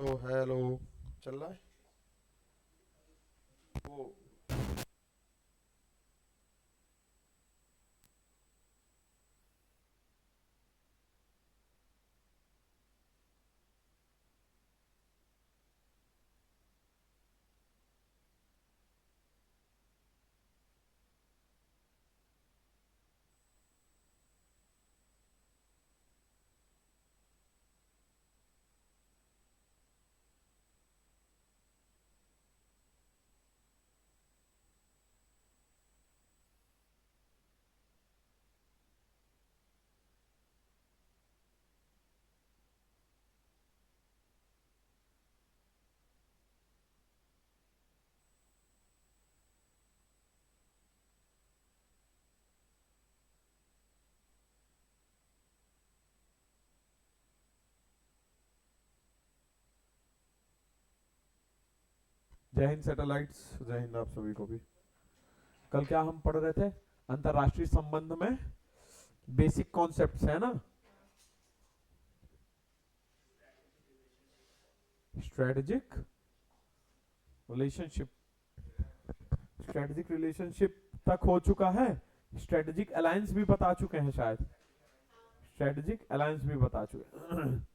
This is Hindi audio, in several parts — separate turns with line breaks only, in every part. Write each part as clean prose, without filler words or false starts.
तो हेलो। चल रहा है वो। जय हिंद सैटेलाइट्स, जय हिंद आप सभी को भी। कल क्या हम पढ़ रहे थे? अंतरराष्ट्रीय संबंध में बेसिक कॉन्सेप्ट्स है ना। स्ट्रेटेजिक रिलेशनशिप, स्ट्रेटेजिक रिलेशनशिप तक हो चुका है। स्ट्रेटेजिक अलायंस भी बता चुके हैं शायद। स्ट्रेटेजिक अलायंस भी बता चुके हैं।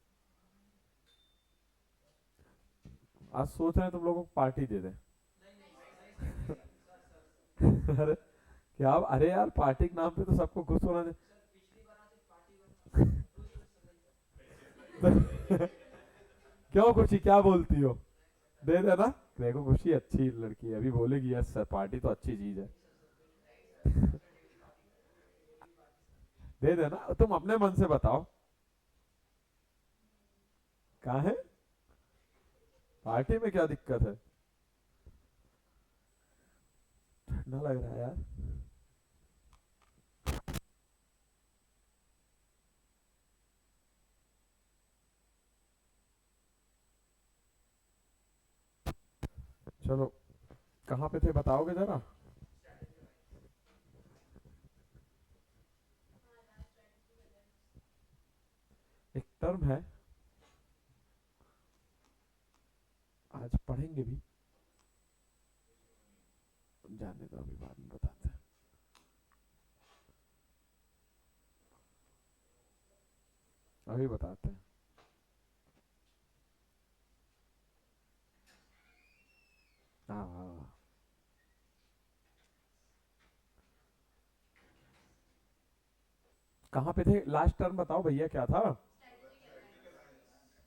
आज सोच रहे हैं तुम लोगों को पार्टी दे दें। अरे क्या, अरे यार पार्टी के नाम पे तो सबको खुश होना चाहिए। क्यों खुशी, क्या बोलती हो? दे देना। देखो खुशी अच्छी लड़की है, अभी बोलेगी यस सर पार्टी तो अच्छी चीज है। दे देना, तुम अपने मन से बताओ। कहाँ है? पार्टी में क्या दिक्कत है? ठंडा लग रहा है यार। चलो, कहाँ पे थे बताओगे जरा। एक टर्म है, आज पढ़ेंगे भी। जाने दो, अभी बाद में बताते हैं। अभी बताते हैं। हाँ हाँ हाँ। कहाँ पे थे लास्ट टर्म बताओ भैया, क्या था?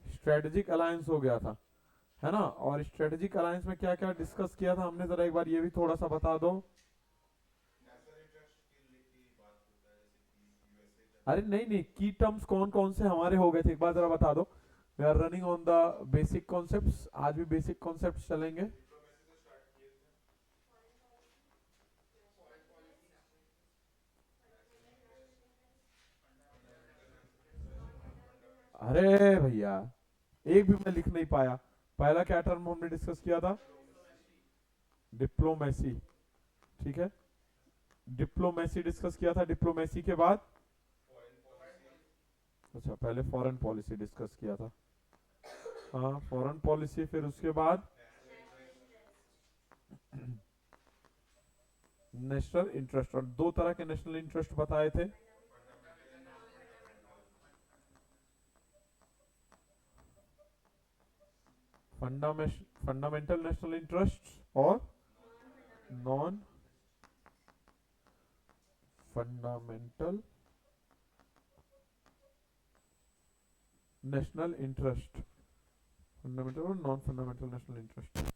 स्ट्रेटेजिक अलायंस हो गया था, है ना। और स्ट्रेटेजिक अलायंस में क्या क्या डिस्कस किया था हमने, जरा एक बार ये भी थोड़ा सा बता दो। अरे नहीं नहीं, की टर्म्स कौन कौन से हमारे हो गए थे एक बार जरा बता दो। We are running on the basic concepts, आज भी बेसिक कॉन्सेप्ट्स चलेंगे। अरे भैया, एक भी मैं लिख नहीं पाया। पहला क्या टर्म हमने डिस्कस किया था? डिप्लोमेसी। ठीक है, डिप्लोमेसी डिस्कस किया था। डिप्लोमेसी के बाद, अच्छा पहले फॉरेन पॉलिसी डिस्कस किया था। हाँ फॉरेन पॉलिसी, फिर उसके बाद नेशनल इंटरेस्ट, और दो तरह के नेशनल इंटरेस्ट बताए थे। फंडामेंटल नेशनल इंटरेस्ट और non fundamental national interest. Fundamental और नॉन फंडामेंटल नेशनल इंटरेस्ट।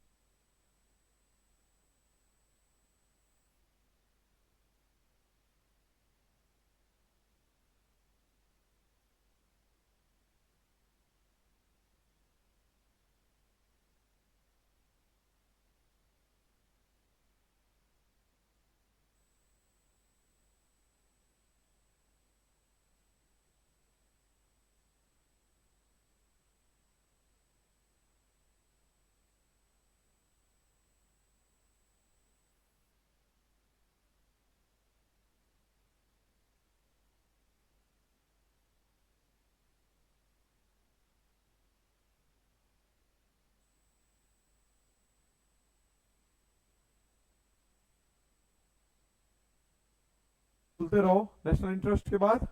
बोलते रहो नेशनल इंटरेस्ट के बाद।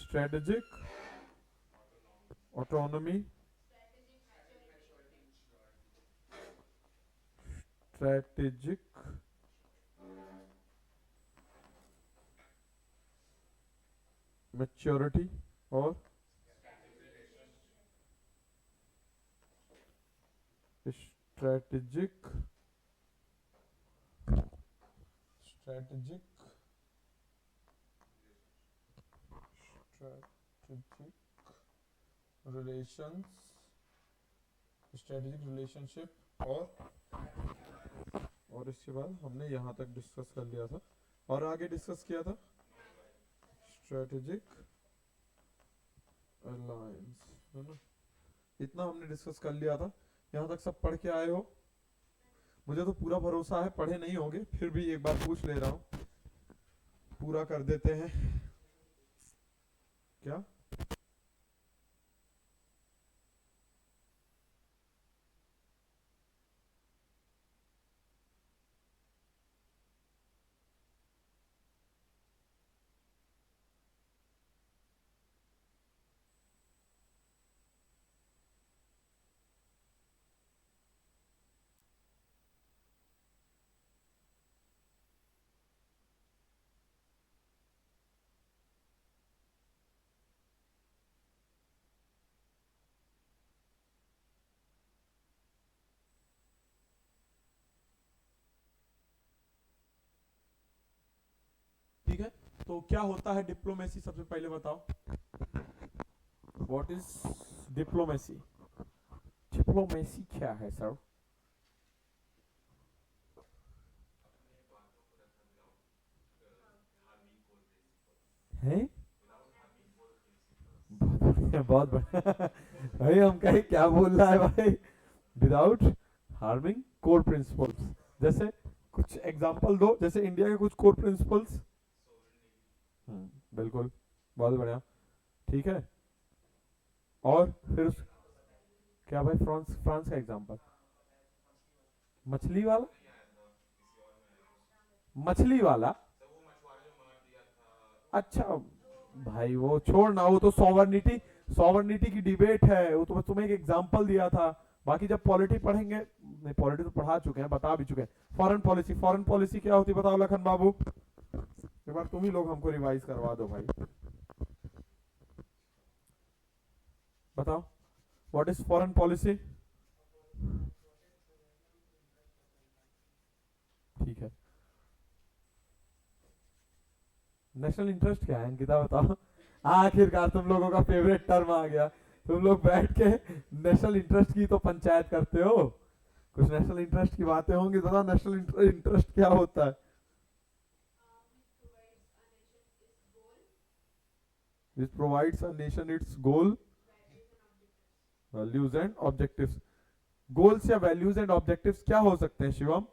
स्ट्रेटेजिक ऑटोनॉमी, स्ट्रेटेजिक मैच्योरिटी और स्ट्रेटेजिक स्ट्रेटेजिक स्ट्रेटेजिक रिलेशनशिप और इसके बाद हमने यहाँ तक डिस्कस कर लिया था और आगे डिस्कस किया था स्ट्रेटेजिक अलायंस, है ना। इतना हमने डिस्कस कर लिया था। यहाँ तक सब पढ़ के आए हो? मुझे तो पूरा भरोसा है पढ़े नहीं होंगे, फिर भी एक बार पूछ ले रहा हूँ, पूरा कर देते हैं क्या? ठीक है, तो क्या होता है डिप्लोमेसी, सबसे पहले बताओ। What is diplomacy? डिप्लोमेसी क्या है सर? है बहुत बढ़िया भाई, हम कहीं क्या बोल रहा है भाई? Without harming core principles. जैसे कुछ एग्जांपल दो, जैसे इंडिया के कुछ कोर प्रिंसिपल्स। बिल्कुल, बहुत बढ़िया, ठीक है। और फिर क्या भाई? फ्रांस, फ्रांस का एग्जांपल मछली वाला, मछली वाला। अच्छा भाई वो छोड़ना, वो तो सॉवर्निटी, सॉवर्निटी की डिबेट है, वो तो तुम्हें एक एग्जांपल दिया था। बाकी जब पॉलिटी पढ़ेंगे, नहीं पॉलिटी तो पढ़ा चुके हैं, बता भी चुके हैं। फॉरेन पॉलिसी, फॉरेन पॉलिसी क्या होती है बताओ लखन बाबू? एक बार तुम ही लोग हमको रिवाइज करवा दो भाई, बताओ व्हाट इज फॉरेन पॉलिसी? ठीक है, नेशनल इंटरेस्ट क्या है अंकिता बताओ? आखिरकार तुम लोगों का फेवरेट टर्म आ गया, तुम लोग बैठ के नेशनल इंटरेस्ट की तो पंचायत करते हो। कुछ नेशनल इंटरेस्ट की बातें होंगी, बताओ नेशनल इंटरेस्ट क्या होता है? Which provides a nation its goal, values and objectives. Goals या वैल्यूज एंड ऑब्जेक्टिव्स क्या हो सकते हैं शिवम?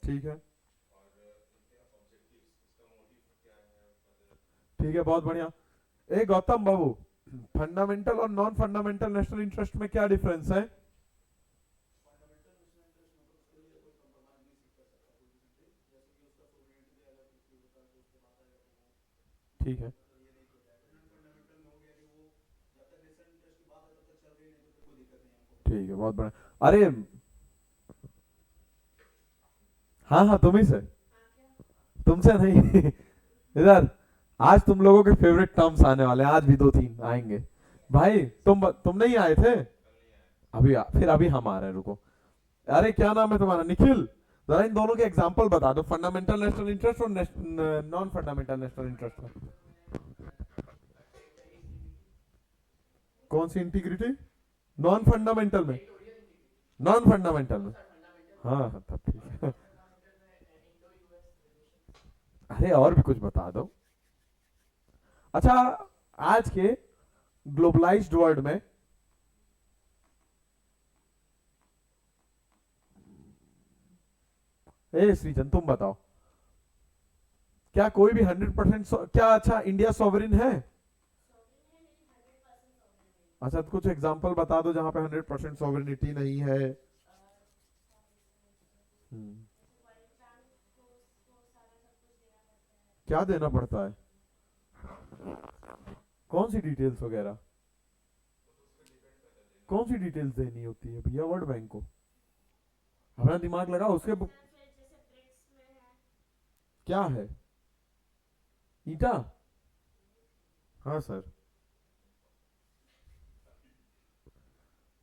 ठीक है, ठीक है, बहुत बढ़िया। ए गौतम बाबू, फंडामेंटल और नॉन फंडामेंटल नेशनल इंटरेस्ट में क्या डिफरेंस है? ठीक है, ठीक है, बहुत बढ़िया। अरे हाँ हाँ, तुम ही से, तुमसे नहीं इधर आज तुम लोगों के फेवरेट टर्म्स आने वाले हैं, आज भी दो तीन आएंगे भाई। तुम नहीं आए थे अभी फिर अभी हम आ रहे हैं, रुको। अरे क्या नाम है तुम्हारा? निखिल, जरा इन दोनों के एग्जांपल बता दो, फंडामेंटल नेशनल इंटरेस्ट और नॉन फंडामेंटल नेशनल इंटरेस्ट में। कौन सी इंटीग्रिटी? नॉन फंडामेंटल में, नॉन फंडामेंटल में। हाँ हाँ, तब ठीक है। अरे और भी कुछ बता दो। अच्छा, आज के ग्लोबलाइज्ड वर्ल्ड में ए सृजन तुम बताओ, क्या कोई भी 100% क्या? अच्छा, इंडिया सॉवरिन है? अच्छा तो कुछ एग्जांपल बता दो जहां पे 100% सॉवरेनिटी नहीं है। हम्म, क्या देना पड़ता है? कौन सी डिटेल्स वगैरह? कौन सी डिटेल्स देनी होती है भैया वर्ल्ड बैंक को? अपना दिमाग लगाओ उसके क्या है? ईटा? हाँ सर।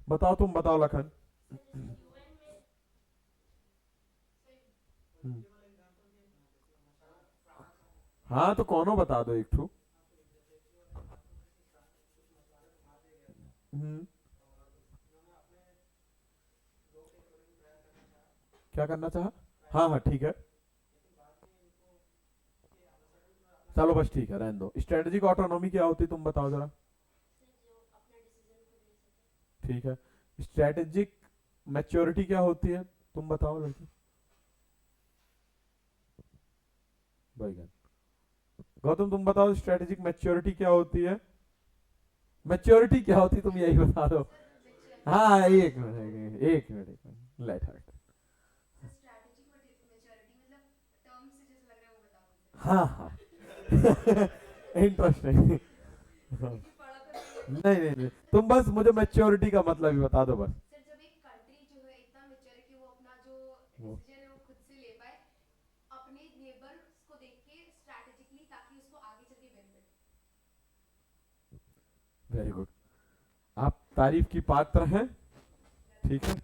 बताओ, तुम बताओ लखन। हम्म, हाँ तो कौनो बता दो एक ठो। हम्म, क्या करना चाहा? हाँ हाँ ठीक है। चलो बस ठीक है, रहने दो। स्ट्रेटेजिक ऑटोनॉमी क्या होती है तुम बताओ जरा। ठीक है। स्ट्रेटेजिक मैच्योरिटी क्या होती है तुम बताओ लड़की। भाई गौतम तुम बताओ स्ट्रेटेजिक मैच्योरिटी क्या होती है? मैच्योरिटी क्या होती है तुम यही बता दो। हाँ एक मिनट, एक मिनट, एक मिनट, लेट हट। हाँ हाँ। इंटरेस्टिंग। नहीं नहीं नहीं, तुम बस मुझे मैच्योरिटी का मतलब ही बता दो बस। वो वेरी गुड, आप तारीफ की पात्र हैं। ठीक है।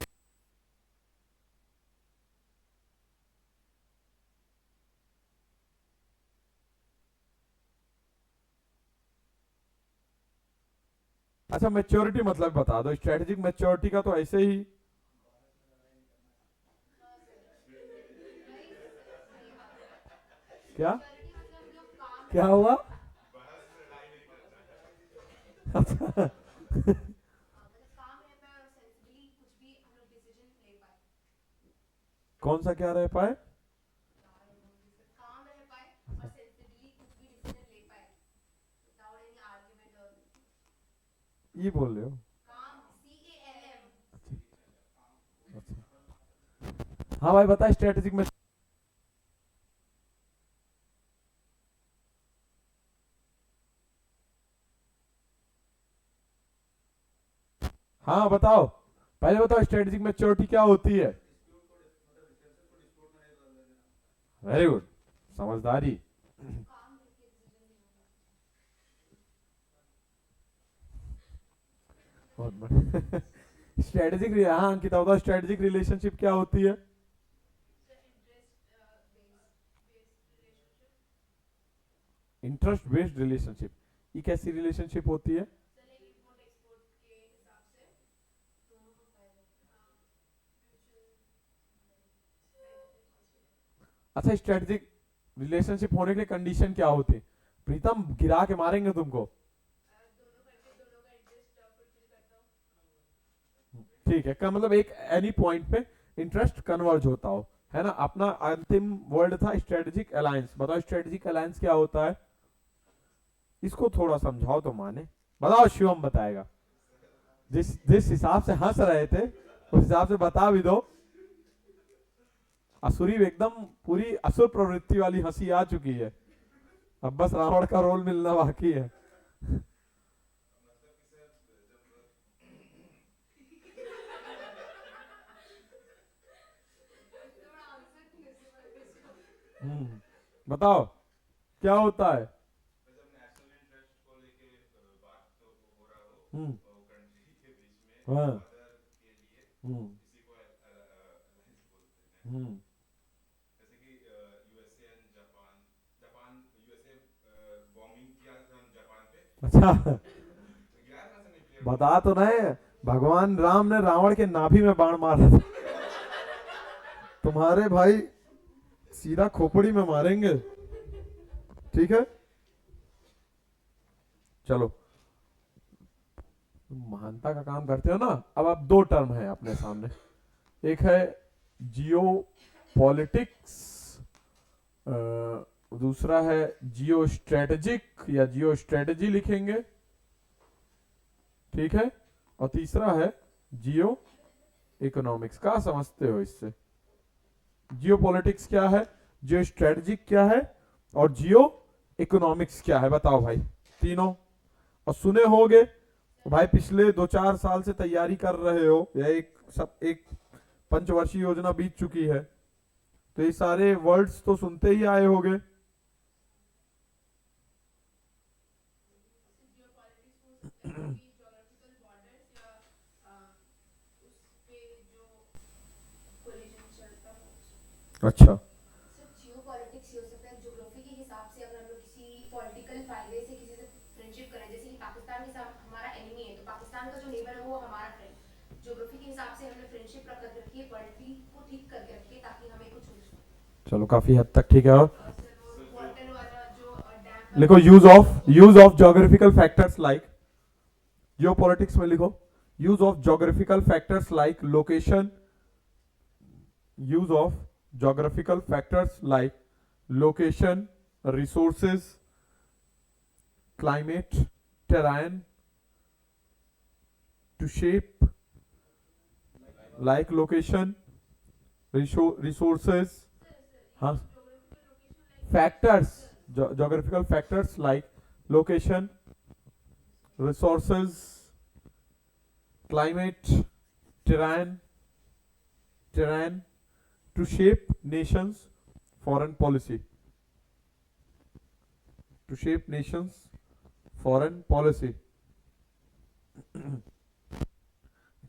अच्छा मैच्योरिटी मतलब बता दो, स्ट्रेटेजिक मैच्योरिटी का तो ऐसे ही। क्या? क्या हुआ? अच्छा। कौन सा क्या रह पाए? ये बोल रहे हो? अच्छा। हाँ भाई बता स्ट्रेटेजिक में। हाँ बताओ, पहले बताओ स्ट्रेटेजिक मैच्योरिटी क्या होती है? वेरी गुड, समझदारी। बहुत बढ़िया। स्ट्रेटेजिक, हाँ अंकिता बताओ स्ट्रेटेजिक रिलेशनशिप क्या होती है? इंटरेस्ट बेस्ड रिलेशनशिप, ये कैसी रिलेशनशिप होती है? अच्छा स्ट्रेटेजिक रिलेशनशिप होने के लिए कंडीशन क्या होती है? प्रीतम गिरा के मारेंगे तुमको। ठीक है, का मतलब एक एनी पॉइंट पे इंटरेस्ट कन्वर्ज होता हो, है ना। अपना अंतिम वर्ड था स्ट्रेटेजिक अलायंस। बताओ स्ट्रेटेजिक अलायंस क्या होता है? इसको थोड़ा समझाओ तो माने। बताओ, शिवम बताएगा। जिस जिस हिसाब से हंस रहे थे उस हिसाब से बता भी दो। असुरी एकदम पूरी असुर प्रवृत्ति वाली हंसी आ चुकी है। अब बस रावण का रोल मिलना बाकी है। बताओ क्या होता है? हम्म। हाँ। हम्म। हम्म। अच्छा। बता तो रहे हैं, भगवान राम ने रावण के नाभि में बाण मारा था। तुम्हारे भाई सीधा खोपड़ी में मारेंगे। ठीक है। चलो, तुम महानता का काम करते हो ना। अब दो टर्म है अपने सामने। एक है जियो पॉलिटिक्स, दूसरा है जियो स्ट्रेटेजिक या जियो स्ट्रेटेजी लिखेंगे। ठीक है, और तीसरा है जियो इकोनॉमिक्स। क्या समझते हो इससे? जियो पॉलिटिक्स क्या है, जियो स्ट्रेटजिक क्या है, और जियो इकोनॉमिक्स क्या है? बताओ भाई तीनों। और सुने होगे भाई, पिछले 2-4 साल से तैयारी कर रहे हो, या एक पंचवर्षीय योजना बीत चुकी है, तो ये सारे वर्ड्स तो सुनते ही आए होगे। अच्छा,
सिर्फ जियो पॉलिटिक्स ही हो सकता है। ज्योग्राफी के हिसाब से अगर हम लोग किसी पॉलिटिकल फायदे से किसी से फ्रेंडशिप करें, जैसे कि पाकिस्तान के साथ हमारा एनिमी है तो पाकिस्तान का जो नेबर है वो हमारा फ्रेंड, ज्योग्राफी के हिसाब से हमने फ्रेंडशिप रख कर रखी है, पॉलिटी को ठीक करके रखी है ताकि हमें कुछ हो सके।
चलो काफी हद तक ठीक है। और
और सर वो वाटर वाला जो डैम
लिखो use of geographical factors like, Jio politics में लिखो use of geographical factors like location, use of geographical factors like location, resources, climate, terrain to shape, like location, resources, huh? Factors, geographical factors like location, resources, climate, terrain to shape nations foreign policy, to shape nations foreign policy।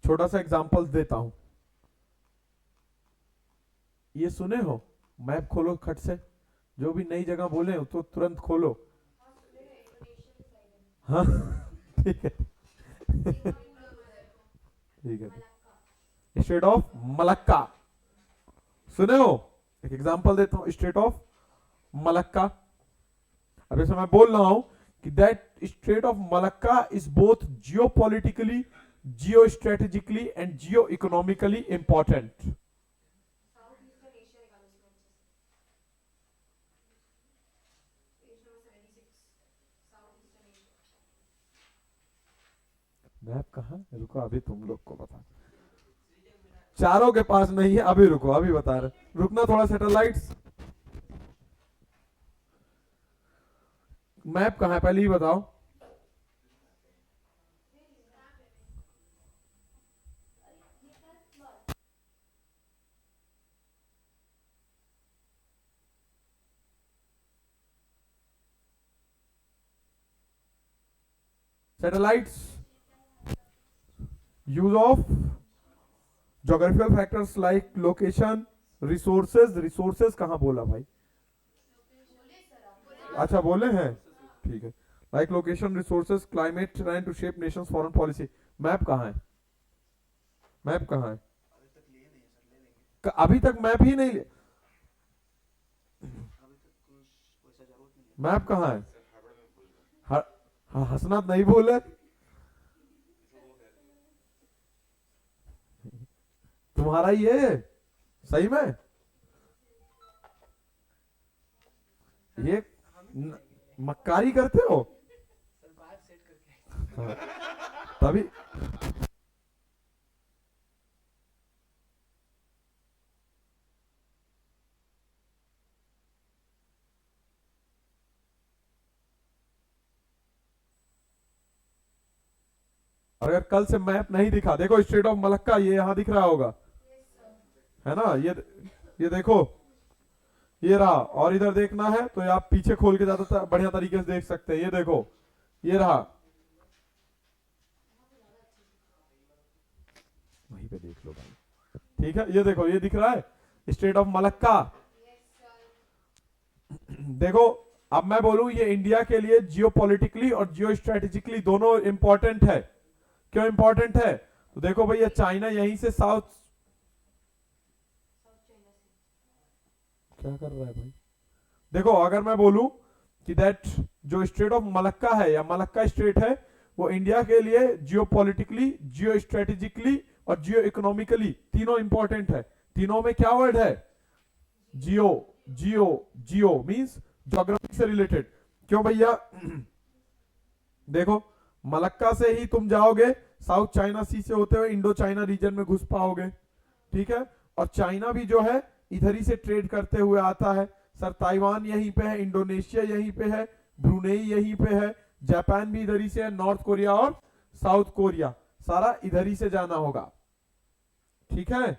छोटा सा एग्जांपल्स देता हूं, ये सुने हो? मैप खोलो खट से, जो भी नई जगह बोले तो तुरंत खोलो। हाँ ठीक है ठीक है। स्टेट ऑफ मलक्का सुने हो? एक एग्जांपल देता हूं, स्टेट ऑफ मलक्का। अब जैसे मैं बोल रहा हूं कि that state of Malacca is both geopolitically, Jio strategically and Jio economically important.
South eastern Asia निकालो उसमें अच्छे से। Page number 76, south eastern Asia.
Map कहाँ है? रुको अभी तुम लोग को बता, चारों के पास नहीं है, अभी रुको अभी बता रहे, रुकना थोड़ा। सैटेलाइट्स मैप कहाँ है पहले ही बताओ। Satellites use of geographical factors like location, resources. Resources कहाँ बोला भाई? अच्छा बोले हैं, ठीक है। Like location, resources, climate, terrain to shape nations foreign policy. Map कहाँ है? मैप कहाँ है? अभी तक मैप ही नहीं ले। मैप कहाँ है? हसनाथ नहीं बोले, तुम्हारा ही है सही में ये मक्कारी करते हो। हाँ, तभी अगर कल से मैप नहीं दिखा, देखो स्टेट ऑफ मलक्का ये यहां दिख रहा होगा, है ना? ये देखो, ये रहा। और इधर देखना है तो आप पीछे खोल के ज्यादा बढ़िया तरीके से देख सकते हैं। ये देखो, ये रहा, वहीं पे देख लो भाई, ठीक है? ये देखो, ये दिख रहा है स्टेट ऑफ मलक्का। देखो अब मैं बोलूं, ये इंडिया के लिए जियोपॉलिटिकली और जियो स्ट्रेटेजिकली दोनों इंपॉर्टेंट है। क्यों इंपॉर्टेंट है? तो देखो भैया, चाइना यहीं से साउथ, क्या कर रहा है भाई? देखो अगर मैं बोलूं कि दैट जो स्टेट ऑफ मलक्का है या मलक्का स्टेट है, वो इंडिया के लिए जियोपॉलिटिकली, जियो स्ट्रेटेजिकली और जियो इकोनॉमिकली तीनों इंपॉर्टेंट है। तीनों में क्या वर्ड है? जियो। जियो जियो मींस ज्योग्राफी से रिलेटेड। क्यों भैया? देखो मलक्का से ही तुम जाओगे साउथ चाइना सी से होते हुए इंडो चाइना रीजन में घुस पाओगे, ठीक है। और चाइना भी जो है इधर ही से ट्रेड करते हुए आता है। सर ताइवान यहीं पे है, इंडोनेशिया यहीं पे है, ब्रुनेई यहीं पे है, जापान भी इधर ही से है, नॉर्थ कोरिया और साउथ कोरिया सारा इधर ही से जाना होगा, ठीक है।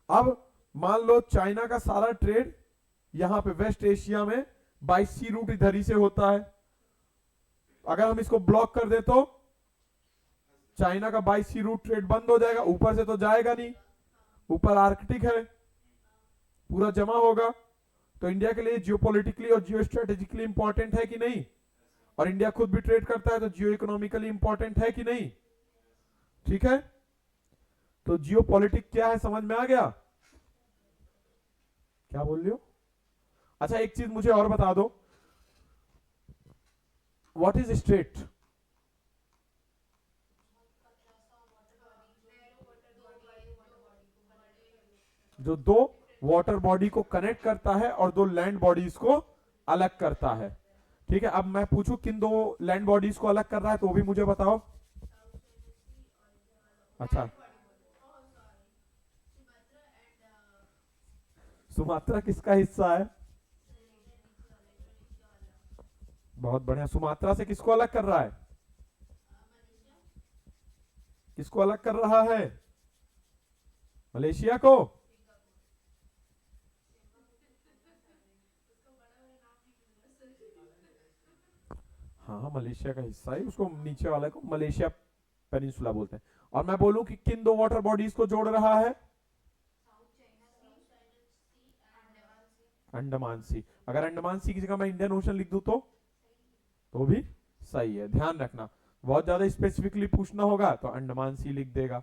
अब मान लो चाइना का सारा ट्रेड यहां पे वेस्ट एशिया में बाई सी रूट इधर ही से होता है। अगर हम इसको ब्लॉक कर दे तो चाइना का बाई सी रूट ट्रेड बंद हो जाएगा, ऊपर से तो जाएगा नहीं, ऊपर आर्कटिक है, पूरा जमा होगा। तो इंडिया के लिए जियोपॉलिटिकली और जियो स्ट्रेटेजिकली इंपॉर्टेंट है कि नहीं? और इंडिया खुद भी ट्रेड करता है तो जियो इकोनॉमिकली इंपॉर्टेंट है कि नहीं? ठीक है, तो जियोपॉलिटिक क्या है समझ में आ गया? क्या बोल रही हो? अच्छा एक चीज मुझे और बता दो, व्हाट इज स्ट्रेट? जो दो वाटर बॉडी को कनेक्ट करता है और दो लैंड बॉडीज को अलग करता है, ठीक है। अब मैं पूछूं किन दो लैंड बॉडीज को अलग कर रहा है तो वो भी मुझे बताओ। अच्छा, सुमात्रा किसका हिस्सा है? बहुत बढ़िया। सुमात्रा से किसको अलग कर रहा है? किसको अलग कर रहा है? मलेशिया को। हाँ मलेशिया का हिस्सा है, उसको नीचे वाले को मलेशिया पेनिनसुला बोलते हैं। और मैं बोलूं कि किन दो वाटर बॉडीज को जोड़ रहा है? अंडमान सी। अगर अंडमान सी की जगह मैं इंडियन ओशन लिख दूं तो भी सही है। ध्यान रखना, बहुत ज्यादा स्पेसिफिकली पूछना होगा तो अंडमान सी लिख देगा,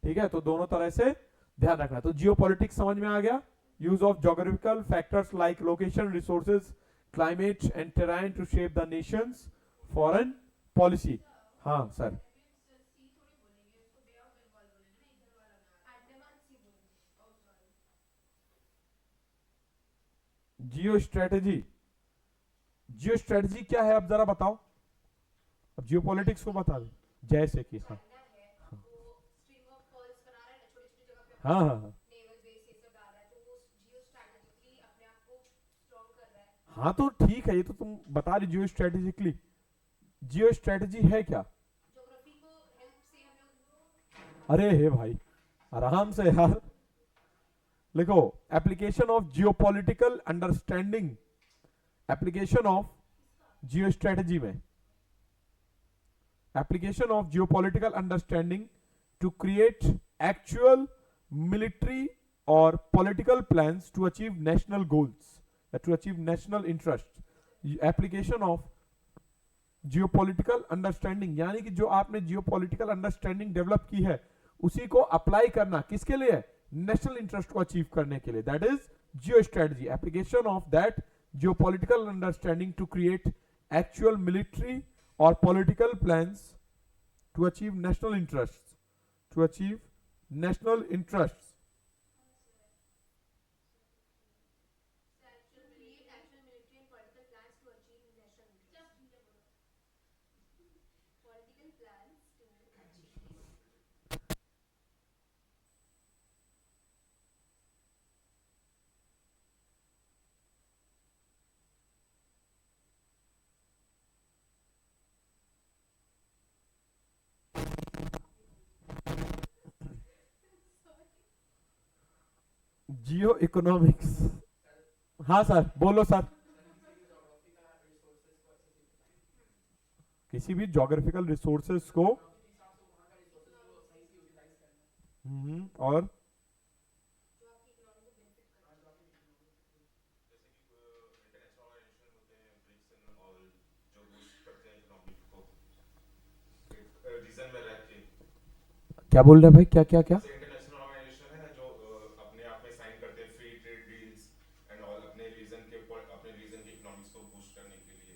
ठीक है। तो दोनों तरह से ध्यान रखना। तो जियोपॉलिटिक्स समझ में आ गया। Use of geographical factors like location, resources, climate and terrain to shape the nations foreign policy. हाँ sir, geo strategy. Geo strategy क्या है अब जरा बताओ। अब जियो पॉलिटिक्स को बता दो, जैसे कि हाँ हाँ हाँ हाँ हाँ, तो ठीक है, ये तो तुम बता रही जियो स्ट्रेटेजिकली। जियो स्ट्रेटेजी है क्या? अरे हे भाई, आराम से यार लिखो। Application of geopolitical understanding, application of geo strategy में, application of geopolitical understanding to create actual military और political plans to achieve national goals, to achieve national interest. Application of geopolitical understanding यानी कि जो आपने जियोपॉलिटिकल अंडरस्टैंडिंग डेवलप की है उसी को अप्लाई करना किसके लिए? नेशनल इंटरेस्ट को अचीव करने के लिए। That is geo strategy, application of that geopolitical understanding to create actual military और political plans to achieve national interest, to achieve national interest. Geo economics. हाँ सर बोलो सर। किसी भी ज्योग्राफिकल रिसोर्सेस को और
रीजन में रह के
क्या बोल रहे हैं भाई? क्या क्या क्या?
जैसे इंटरनेशनल ऑर्गेनाइजेशन है जो अपने आप में साइन करते हैं free trade deals and all अपने रीजन के इकोनॉमिक्स को बूस्ट करने के लिए,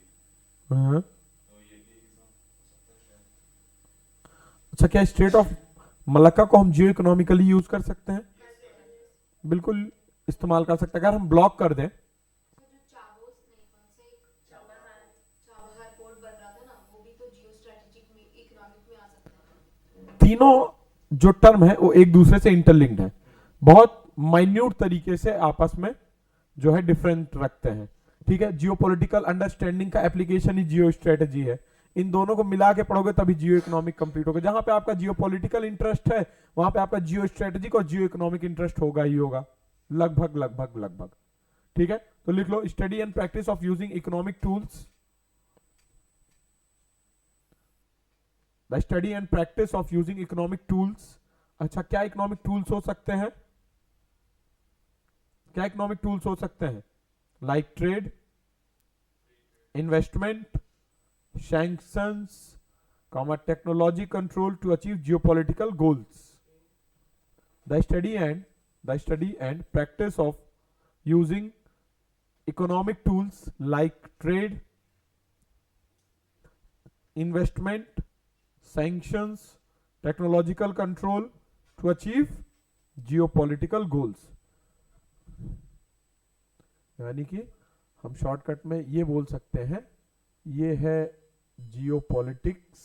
हाँ।
तो ये भी एक एग्जांपल हो सकता है।
अच्छा, क्या स्टेट ऑफ मलक्का को हम जियो इकोनॉमिकली यूज कर सकते हैं? बिल्कुल इस्तेमाल कर सकते हैं। अगर हम ब्लॉक कर दें
चाबहार पोर्ट बन रहा था ना, वो भी तो
तीनों जो टर्म है वो एक दूसरे से इंटरलिंक्ड है, बहुत माइन्यूट तरीके से आपस में जो है डिफरेंट रखते हैं, ठीक है। जियोपॉलिटिकल अंडरस्टैंडिंग का एप्लीकेशन ही जियो स्ट्रेटेजी है। इन दोनों को मिला के पढ़ोगे तभी जियो इकोनॉमिक कंप्लीट होगा। जहां पे आपका जियोपॉलिटिकल इंटरेस्ट है वहां पे आपका जियो स्ट्रेटेजिक और जियो इकोनॉमिक इंटरेस्ट होगा ही होगा, लगभग लगभग लगभग, ठीक है। तो लिख लो study and practice of using economic tools, the study and practice of using economic tools. अच्छा, क्या इकोनॉमिक टूल्स हो सकते हैं? क्या इकोनॉमिक टूल्स हो सकते हैं? Like trade, investment, sanctions, technology control to achieve geopolitical goals. The study and practice of using economic tools like trade, investment, sanctions, technological control to achieve geopolitical goals. यानी कि हम शॉर्टकट में ये बोल सकते हैं, ये है जियोपॉलिटिक्स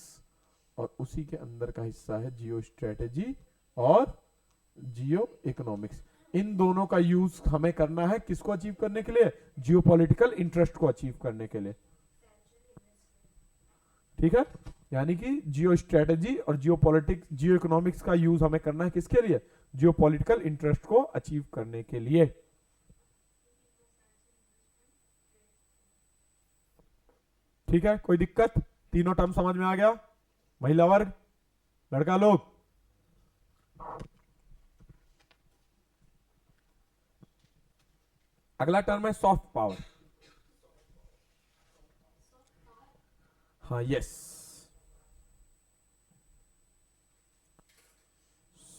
और उसी के अंदर का हिस्सा है जियो स्ट्रेटेजी और जियो इकोनॉमिक्स। इन दोनों का यूज हमें करना है किसको अचीव करने के लिए? जियोपॉलिटिकल इंटरेस्ट को अचीव करने के लिए, ठीक है। यानी कि जियो स्ट्रेटेजी और जियोपॉलिटिक्स, जियो इकोनॉमिक्स का यूज हमें करना है किसके लिए? जियोपॉलिटिकल इंटरेस्ट को अचीव करने के लिए, ठीक है। कोई दिक्कत? तीनों टर्म समझ में आ गया? महिला वर्ग, लड़का लोग, अगला टर्म है सॉफ्ट पावर। हाँ, यस,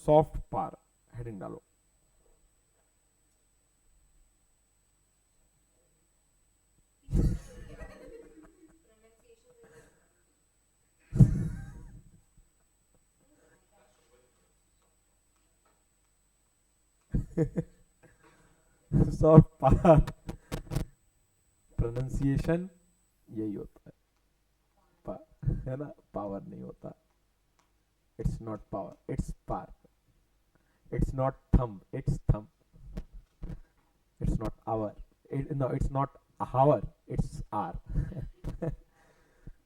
सॉफ्ट पावर हेडिंग डालो। सॉफ्ट पावर प्रोनाउंसिएशन यही होता है ना, पावर नहीं होता। It's not power, it's par. It's not thumb, it's thumb. It's not our, no it's not hour, it's are.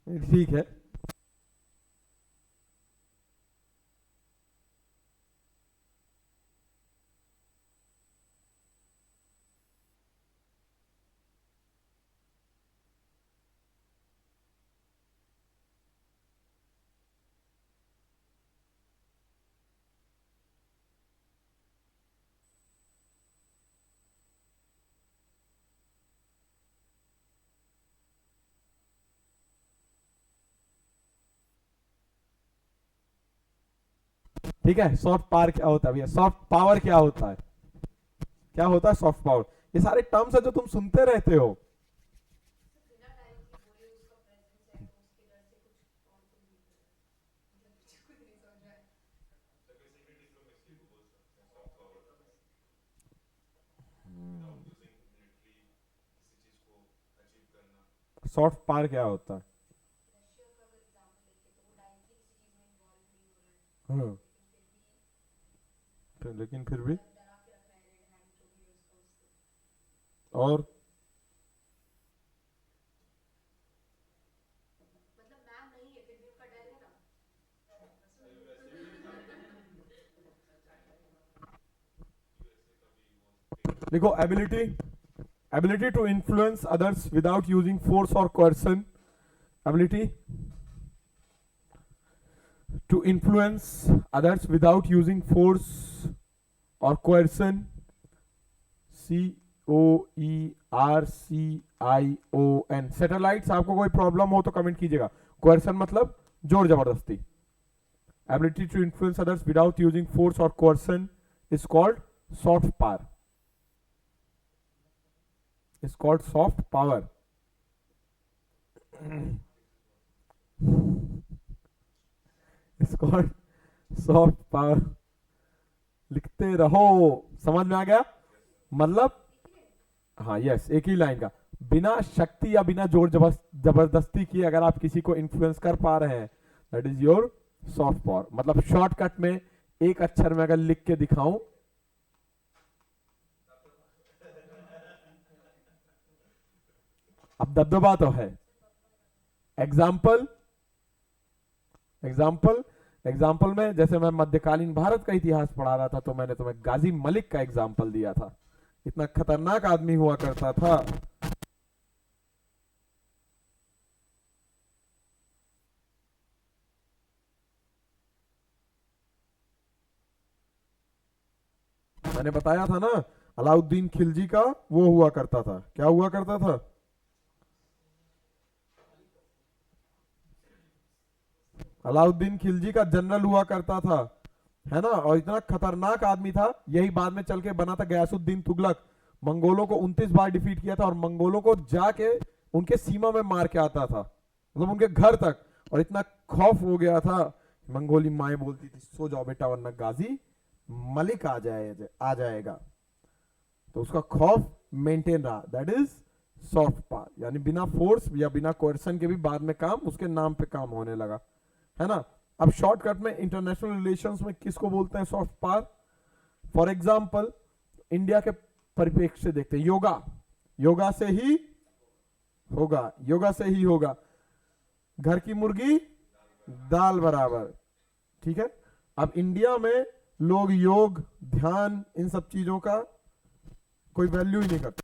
ठीक है। ठीक है, सॉफ्ट पावर क्या होता है भैया? सॉफ्ट पावर क्या होता है? क्या होता है सॉफ्ट पावर? ये सारे टर्म्स है जो तुम सुनते रहते हो।
बिना डायरेक्टली बोले उसका प्रेजेंस है तो उसके डर से कुछ और कुछ भी कर रहा है, मतलब मुझे खुद नहीं समझ रहा है।
तो बेसिकली डिप्लोमेसी को बोल सकते हैं soft power, without using military किसी चीज को अचीव करना।
सॉफ्ट पावर क्या होता है?
रशिया का अगर एग्जांपल लेके तो वो डायरेक्टली किसी चीज में इन्वॉल्व नहीं हो रहा है,
हाँ, लेकिन फिर भी
डरा के रख रहा है, रेड हैंड जो भी है उसका उससे।
और
मतलब मैम नहीं है फिर भी उनका डर है ना।
देखो, ability to influence others without using force और coercion, ability to influence others without using force और कोerसन, COERCION। सैटेलाइट्स, आपको कोई प्रॉब्लम हो तो कमेंट कीजिएगा। कोerसन मतलब जोर जबरदस्ती। Ability to influence others without using force और coercion is called soft power, is called soft power. It's called soft power. लिखते रहो, समझ में आ गया? मतलब हाँ, यस, एक ही लाइन का, बिना शक्ति या बिना जोर जबरदस्ती किए अगर आप किसी को इन्फ्लुएंस कर पा रहे हैं, that is your soft power मतलब शॉर्टकट में एक अक्षर में अगर लिख के दिखाऊं, अब दबदबा तो है। एग्जाम्पल एग्जाम्पल एग्जाम्पल में जैसे मैं मध्यकालीन भारत का इतिहास पढ़ा रहा था तो मैंने तुम्हें गाजी मलिक का एग्जाम्पल दिया था। इतना खतरनाक आदमी हुआ करता था। मैंने बताया था ना, अलाउद्दीन खिलजी का वो हुआ करता था, क्या हुआ करता था? अलाउद्दीन खिलजी का जनरल हुआ करता था, है ना। और इतना खतरनाक आदमी था, यही बाद में चल के बना था गयासुद्दीन तुगलक। मंगोलों को 29 बार डिफीट किया था और मंगोलों को जाके उनके सीमा में मार के आता था, मतलब उनके घर तक। और इतना खौफ हो गया था, मंगोली माए बोलती थी सो जाओ बेटा वरना गाजी मलिक आ जाएगा। तो उसका खौफ मेंटेन रहा, दैट इज सॉफ्ट पावर, यानी बिना फोर्स या बिना कोerसन के भी बाद में काम उसके नाम पे काम होने लगा, है ना। अब शॉर्टकट में इंटरनेशनल रिलेशंस में किसको बोलते हैं soft power? For example India के परिप्रेक्ष्य से देखते हैं, योगा से ही होगा, घर की मुर्गी दाल बराबर, ठीक है। अब इंडिया में लोग योग ध्यान इन सब चीजों का कोई वैल्यू ही नहीं करते।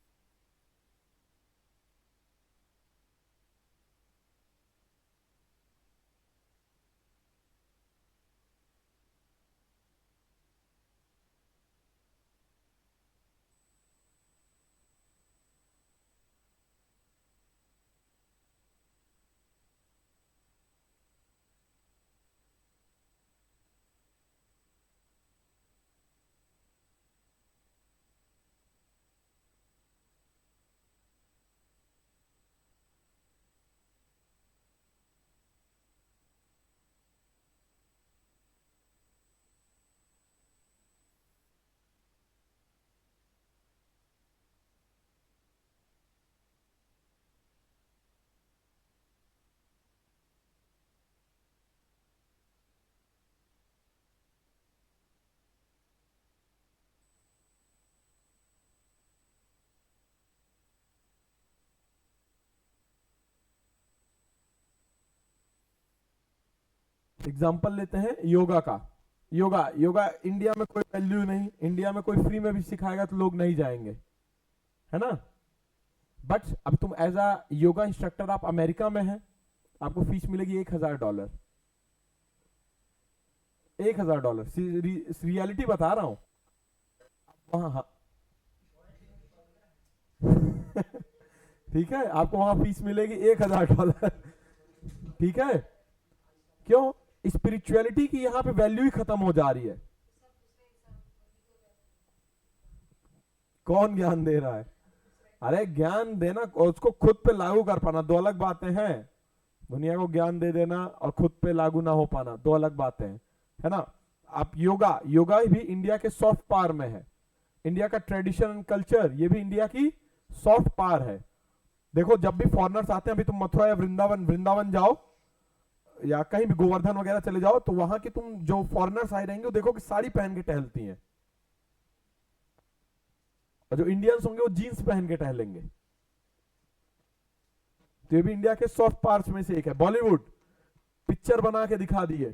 एग्जाम्पल लेते हैं योगा का। योगा इंडिया में कोई वैल्यू नहीं, इंडिया में कोई फ्री में भी सिखाएगा तो लोग नहीं जाएंगे, है ना। बट अब तुम एज अ योगा इंस्ट्रक्टर आप अमेरिका में हैं, आपको फीस मिलेगी $1000। $1000 रियलिटी बता रहा हूं वहां। हाँ ठीक है, आपको वहां फीस मिलेगी $1000, ठीक है। क्यों? स्पिरिचुअलिटी की यहां पे वैल्यू ही खत्म हो जा रही है। कौन ज्ञान दे रहा है? अरे ज्ञान देना और उसको खुद पे लागू कर पाना दो अलग बातें हैं। दुनिया को ज्ञान दे देना और खुद पे लागू ना हो पाना दो अलग बातें हैं, है ना। आप योगा भी इंडिया के सॉफ्ट पावर में है। इंडिया का ट्रेडिशन एंड कल्चर ये भी इंडिया की सॉफ्ट पावर है। देखो जब भी फॉरेनर्स आते हैं, अभी तुम मथुरा या वृंदावन जाओ या कहीं भी गोवर्धन वगैरह चले जाओ, तो वहां की तुम जो फॉरेनर्स आए रहेंगे वो देखो कि साड़ी पहन के टहलती हैं, और जो इंडियंस होंगे वो जीन्स पहन के टहलेंगे। तो ये भी इंडिया के सॉफ्ट पावर्स में से एक है। बॉलीवुड पिक्चर बना के दिखा दिए।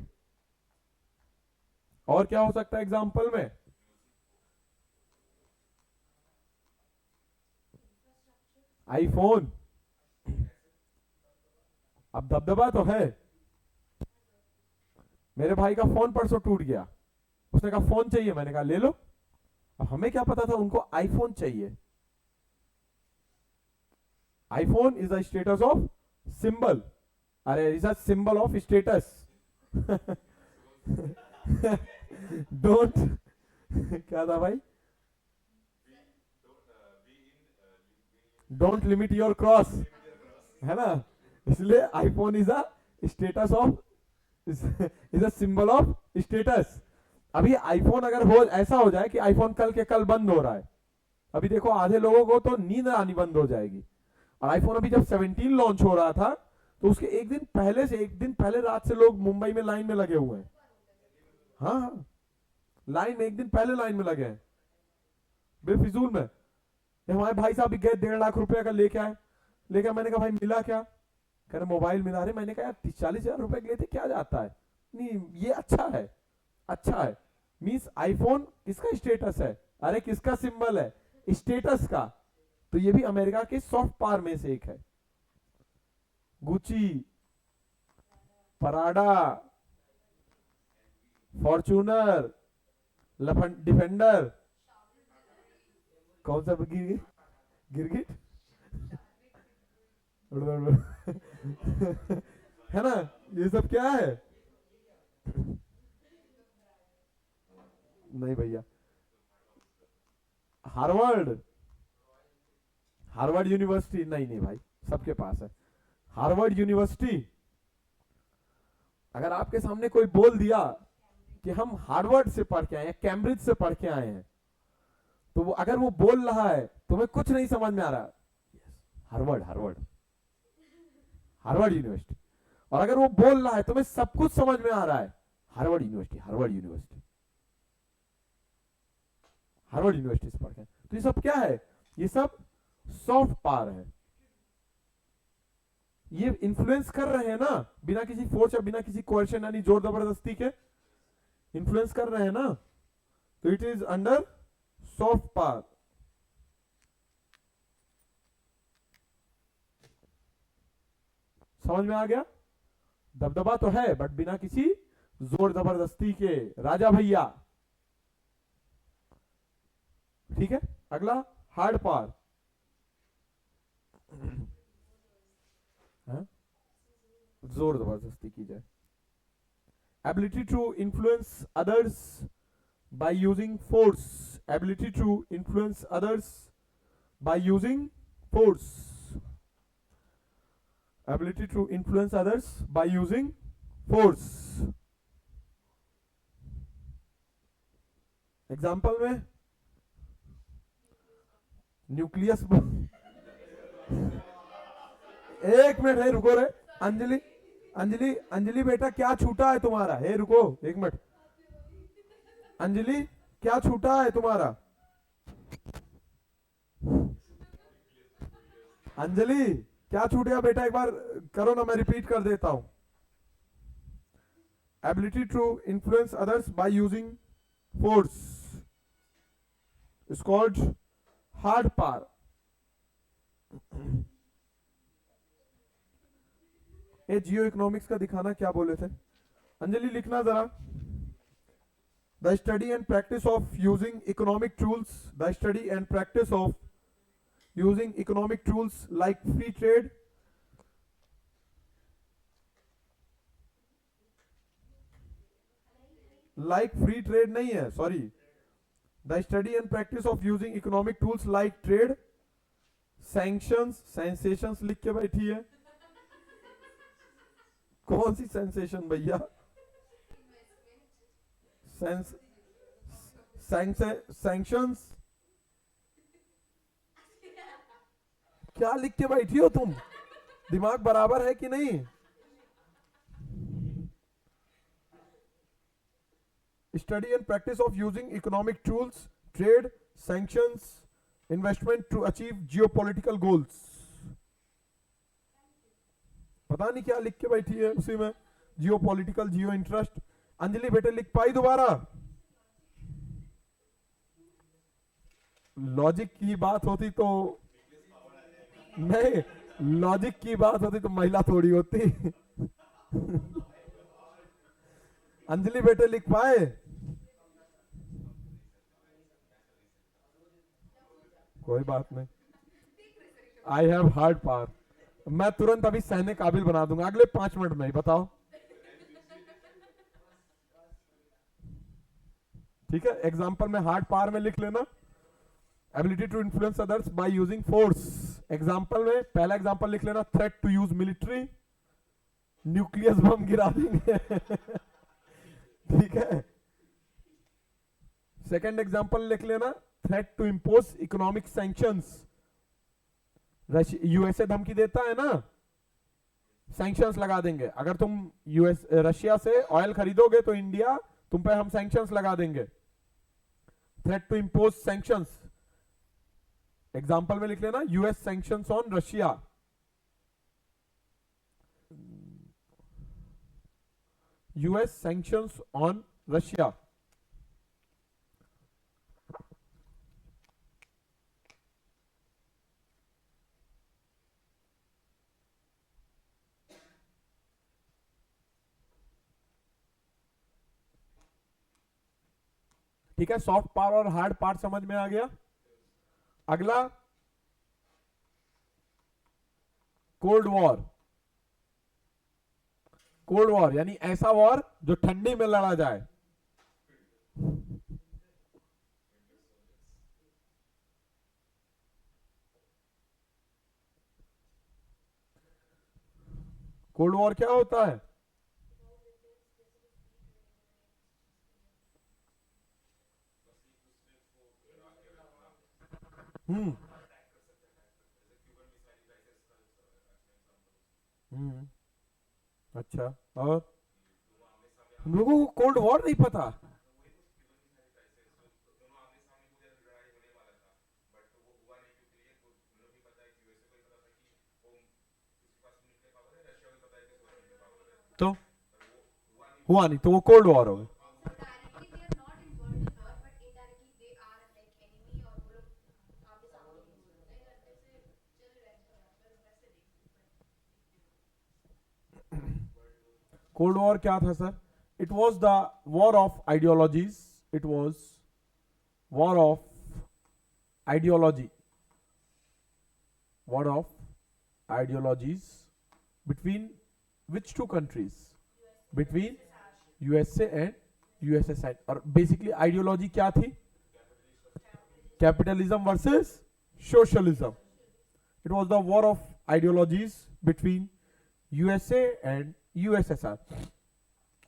और क्या हो सकता है एग्जाम्पल में? आईफोन। अब दबदबा तो है। मेरे भाई का फोन परसों टूट गया, उसने कहा फोन चाहिए, मैंने कहा ले लो। अब हमें क्या पता था उनको आईफोन चाहिए। IPhone is a status of symbol, अरे is a symbol of status. Don't क्या था भाई? डोंट लिमिट योर क्रॉस, है ना। इसलिए iPhone is a status of is a symbol of status. अभी आईफोन अगर हो ऐसा हो जाए कि आईफोन कल के कल बंद हो रहा है, अभी देखो आधे लोगों को तो नींद आनी बंद हो जाएगी। और आईफोन अभी जब 17 लॉन्च हो रहा था तो उसके एक दिन पहले से, एक दिन पहले रात से लोग मुंबई में लाइन में लगे हुए हैं। हाँ हाँ, लाइन में एक दिन पहले लाइन में लगे हैं बेफिजूल में। ये हमारे भाई साहब भी गए 1.5 लाख रुपए का लेके आए। लेके मैंने कहा भाई मिला क्या? कह रहे मोबाइल मिला। रहे मैंने कहा यार 30-40 हजार रुपए के लिए थे, क्या जाता है? नहीं ये अच्छा है, अच्छा है। मीन्स आईफोन किसका स्टेटस है? अरे किसका सिंबल है? स्टेटस का। तो ये भी अमेरिका के सॉफ्ट पावर में से एक है। गुची, पराडा, फॉर्चूनर, डिफेंडर, कौन सा गिरगिट? गिरगिट है ना, ये सब क्या है? नहीं भैया, हार्वर्ड, हार्वर्ड यूनिवर्सिटी नहीं, नहीं भाई सबके पास है हार्वर्ड यूनिवर्सिटी। अगर आपके सामने कोई बोल दिया कि हम हार्वर्ड से पढ़ के आए हैं, कैम्ब्रिज से पढ़ के आए हैं, तो वो अगर वो बोल रहा है तुम्हें कुछ नहीं समझ में आ रहा, हार्वर्ड, हार्वर्ड, हार्वर्ड यूनिवर्सिटी। और अगर वो बोल रहा है तुम्हें सब कुछ समझ में आ रहा है, Harvard university, Harvard university, Harvard university से पढ़ के। तो ये सब क्या है? ये सब सॉफ्ट पावर है। ये इन्फ्लुएंस कर रहे हैं ना, बिना किसी फोर्स या बिना किसी कोएर्शन यानी जोर जबरदस्ती के इन्फ्लुएंस कर रहे हैं ना, तो it is under soft power. समझ में आ गया? दबदबा तो है बट बिना किसी जोर जबरदस्ती के, राजा भैया। ठीक है, अगला हार्ड पावर। जोर जबरदस्ती की जाए। Ability to influence others by using force, ability to influence others by using force, ability to influence others by using force. Example में न्यूक्लियस एक मिनट है, रुको रे अंजलि, अंजलि, अंजलि बेटा क्या छूटा है तुम्हारा? हे रुको एक मिनट, अंजलि क्या छूटा है तुम्हारा? अंजलि क्या छूट गया बेटा? एक बार करो ना, मैं रिपीट कर देता हूं। Ability to influence others by using force is called hard power. ये जियो इकोनॉमिक्स का दिखाना क्या बोले थे? अंजलि लिखना जरा। The study and practice of using economic tools, the study and practice of using economic tools like free trade, like free trade नहीं है, sorry, the study and practice of using economic tools like trade, sanctions, sensations लिख के बैठी है। कौन सी सेंसेशन भैया? सैंक्शंस क्या लिख के बैठी हो तुम? दिमाग बराबर है कि नहीं? Study and practice of using economic tools, trade, sanctions, investment to achieve geopolitical goals. पता नहीं क्या लिख के बैठी है उसी में, geo political, geo interest. Anjali बेटे लिख पाई दोबारा? लॉजिक की बात होती तो नहीं, लॉजिक की बात होती तो महिला थोड़ी होती। अंजलि बेटे लिख पाए? कोई बात नहीं, आई हैव हार्ड पावर। मैं तुरंत अभी सहने काबिल बना दूंगा अगले 5 मिनट में ही। बताओ ठीक है? एग्जाम्पल में हार्ड पावर में लिख लेना, ability to influence others by using force. Example में पहला एग्जाम्पल लिख लेना, threat to use military, nucleus bomb गिरा देंगे। ठीक है? सेकेंड एग्जाम्पल लिख लेना, threat to impose economic sanctions, USA धमकी देता है ना, सैंक्शंस लगा देंगे। अगर तुम रशिया से ऑयल खरीदोगे तो इंडिया तुम पे हम सैंक्शंस लगा देंगे। Threat to impose sanctions, example में लिख लेना US sanctions on Russia. US sanctions on Russia. ठीक है, सॉफ्ट पावर और हार्ड पार्ट समझ में आ गया। अगला कोल्ड वॉर। कोल्ड वॉर यानी ऐसा वॉर जो ठंडी में लड़ा जाए। कोल्ड वॉर क्या होता है? हम्म हम्म अच्छा, और हम लोगों को कोल्ड वॉर नहीं पता। तो हुआ नहीं तो वो कोल्ड वॉर हो गई। कोल्ड वॉर क्या था sir? It was the war of ideologies. It was war of ideology, war of ideologies between which two countries? Between USA and USSR. और बेसिकली आइडियोलॉजी क्या थी? Capitalism versus socialism. It was the war of ideologies between USA and USSR.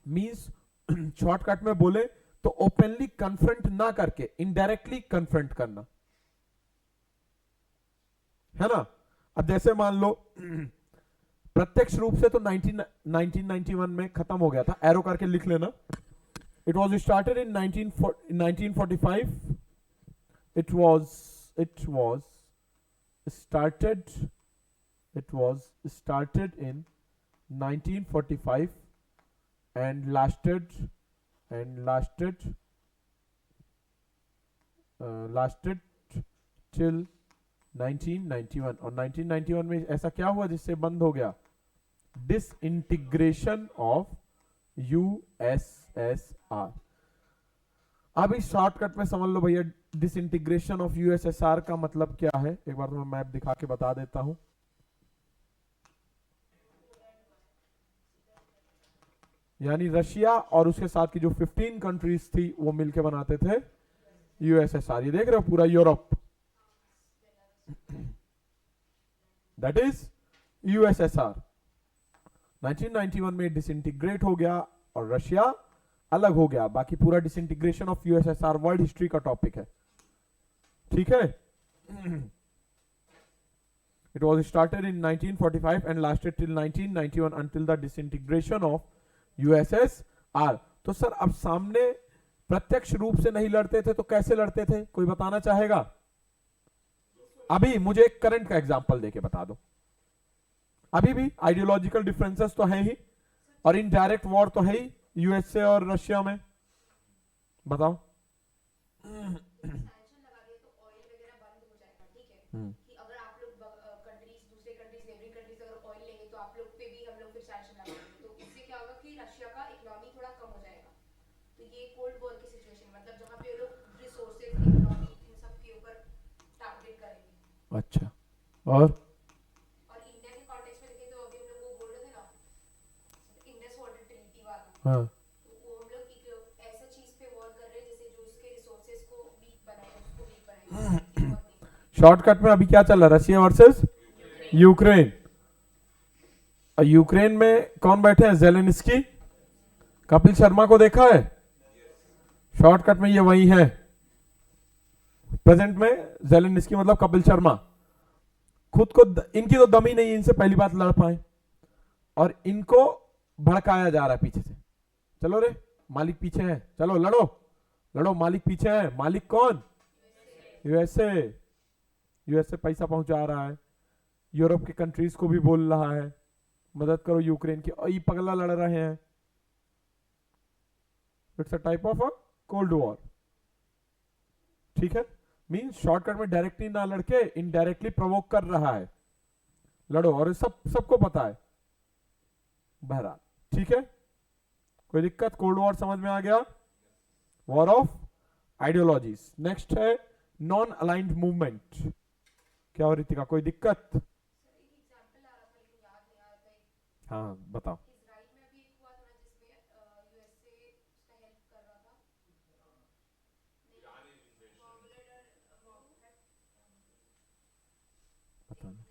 Means shortcut में बोले तो ओपनली कन्फ्रंट ना करके इनडायरेक्टली कन्फ्रंट करना, है ना। अब जैसे मान लो प्रत्यक्ष रूप से तो 1991 में खत्म हो गया था, एरो करके लिख लेना। It was started in 1945। It was started in 1945 and lasted till 1991। और 1991 में ऐसा क्या हुआ जिससे बंद हो गया? Disintegration of USSR. अब इस शॉर्टकट में समझ लो भैया, डिसइंटीग्रेशन ऑफ यूएसएसआर का मतलब क्या है। एक बार मैं मैप दिखा के बता देता हूं। यानी रशिया और उसके साथ की जो 15 कंट्रीज थी वो मिलके बनाते थे यूएसएसआर। ये देख रहे हो पूरा यूरोप, दैट इज यूएसएसआर। 1991 में डिसइंटीग्रेट हो गया और रशिया अलग हो गया। बाकी पूरा disintegration of USSR world history का टॉपिक है, ठीक है। It was started in 1945 and lasted till 1991 until the disintegration of USSR. तो सर अब सामने प्रत्यक्ष रूप से नहीं लड़ते थे तो कैसे लड़ते थे, कोई बताना चाहेगा? अभी मुझे एक करंट का एग्जांपल देके बता दो। अभी भी आइडियोलॉजिकल डिफरेंसेस तो है ही और इनडायरेक्ट वॉर तो है ही यूएसए और रशिया में। बताओ।
सैंक्शन लगा दिए तो ऑयल वगैरह बंद हो जाएगा, ठीक है। कि अगर आप लोग कंट्रीज, दूसरे कंट्रीज, नेबरिंग कंट्रीज अगर ऑयल लेंगे तो आप लोग पे भी हम लोग फिर सैंक्शन लगाएंगे। तो इससे क्या होगा कि रशिया का इकोनॉमी थोड़ा कम हो जाएगा। तो ये कोल्ड वॉर की सिचुएशन, मतलब जहां पे लोग रिसोर्सेज, इकोनॉमी, इन सब के ऊपर टारगेट करेंगे।
अच्छा, और
इंडिया के कॉन्टेक्स्ट में देखें तो अभी हम लोग वो बोल रहे थे ना, इंडस वाटर ट्रीटी वाला।
हाँ
तो वो हम लोग एक ऐसा चीज पे वॉर कर रहे हैं जैसे जो इसके रिसोर्सेज को वीक बनाए, उसको वीक बनाए।
शॉर्टकट में अभी क्या चल रहा है? Russia versus Ukraine. यूक्रेन में कौन बैठे हैं? जेलेंस्की। कपिल शर्मा को देखा है? शॉर्टकट में ये वही है। प्रेजेंट में जेलेंस्की मतलब कपिल शर्मा। खुद को इनकी तो दम ही नहीं, इनसे पहली बात लड़ पाए। और इनको भड़काया जा रहा है पीछे से। चलो रे, मालिक पीछे है, चलो लड़ो लड़ो, मालिक पीछे है। मालिक कौन? यूएसए। यूएसए पैसा पहुंचा रहा है, यूरोप के कंट्रीज को भी बोल रहा है मदद करो यूक्रेन की, और ये पगला लड़ रहे हैं। It's a type of a cold war. ठीक है, मीन शॉर्टकट में डायरेक्टली ना लड़के इनडायरेक्टली प्रोवोक कर रहा है, लड़ो। और सबको पता है बहरहाल। ठीक है, कोई दिक्कत? कोल्ड वॉर समझ में आ गया? War of ideologies. नेक्स्ट है नॉन अलाइंड मूवमेंट। क्या हो रही थी का, कोई दिक्कत?
सर एक एग्जांपल आ रहा था लेकिन याद नहीं आ रहा था।
हाँ बताओ।
इजराइल में भी एक हुआ था ना जिसमें यूएसए उसका हेल्प कर रहा था।
पता नहीं।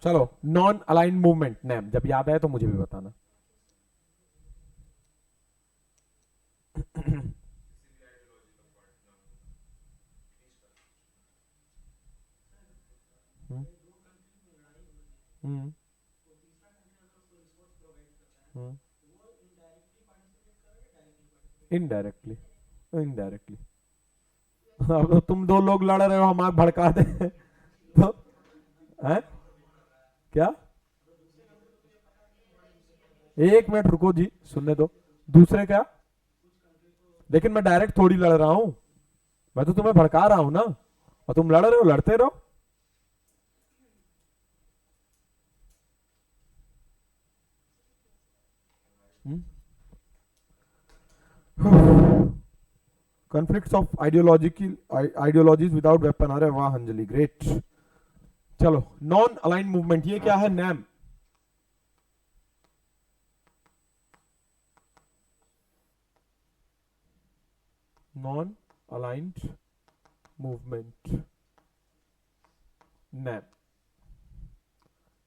चलो, नॉन अलाइंड मूवमेंट नेम जब याद आए तो मुझे भी बताना। हम्म, हम्म, हम्म, इनडायरेक्टली। इनडायरेक्टली। अब तो तुम दो लोग लड़ रहे हो, हम आग भड़का दे तो है क्या? एक मिनट रुको जी, सुनने दो। दूसरे क्या? लेकिन मैं डायरेक्ट थोड़ी लड़ रहा हूं, मैं तो तुम्हें भड़का रहा हूं ना, और तुम लड़ रहे हो, लड़ते रहो। Conflicts of ideologies without weapon. अरे वाह अंजलि, ग्रेट। चलो, नॉन अलाइंड मूवमेंट ये क्या है? NAM. Non aligned movement, NAM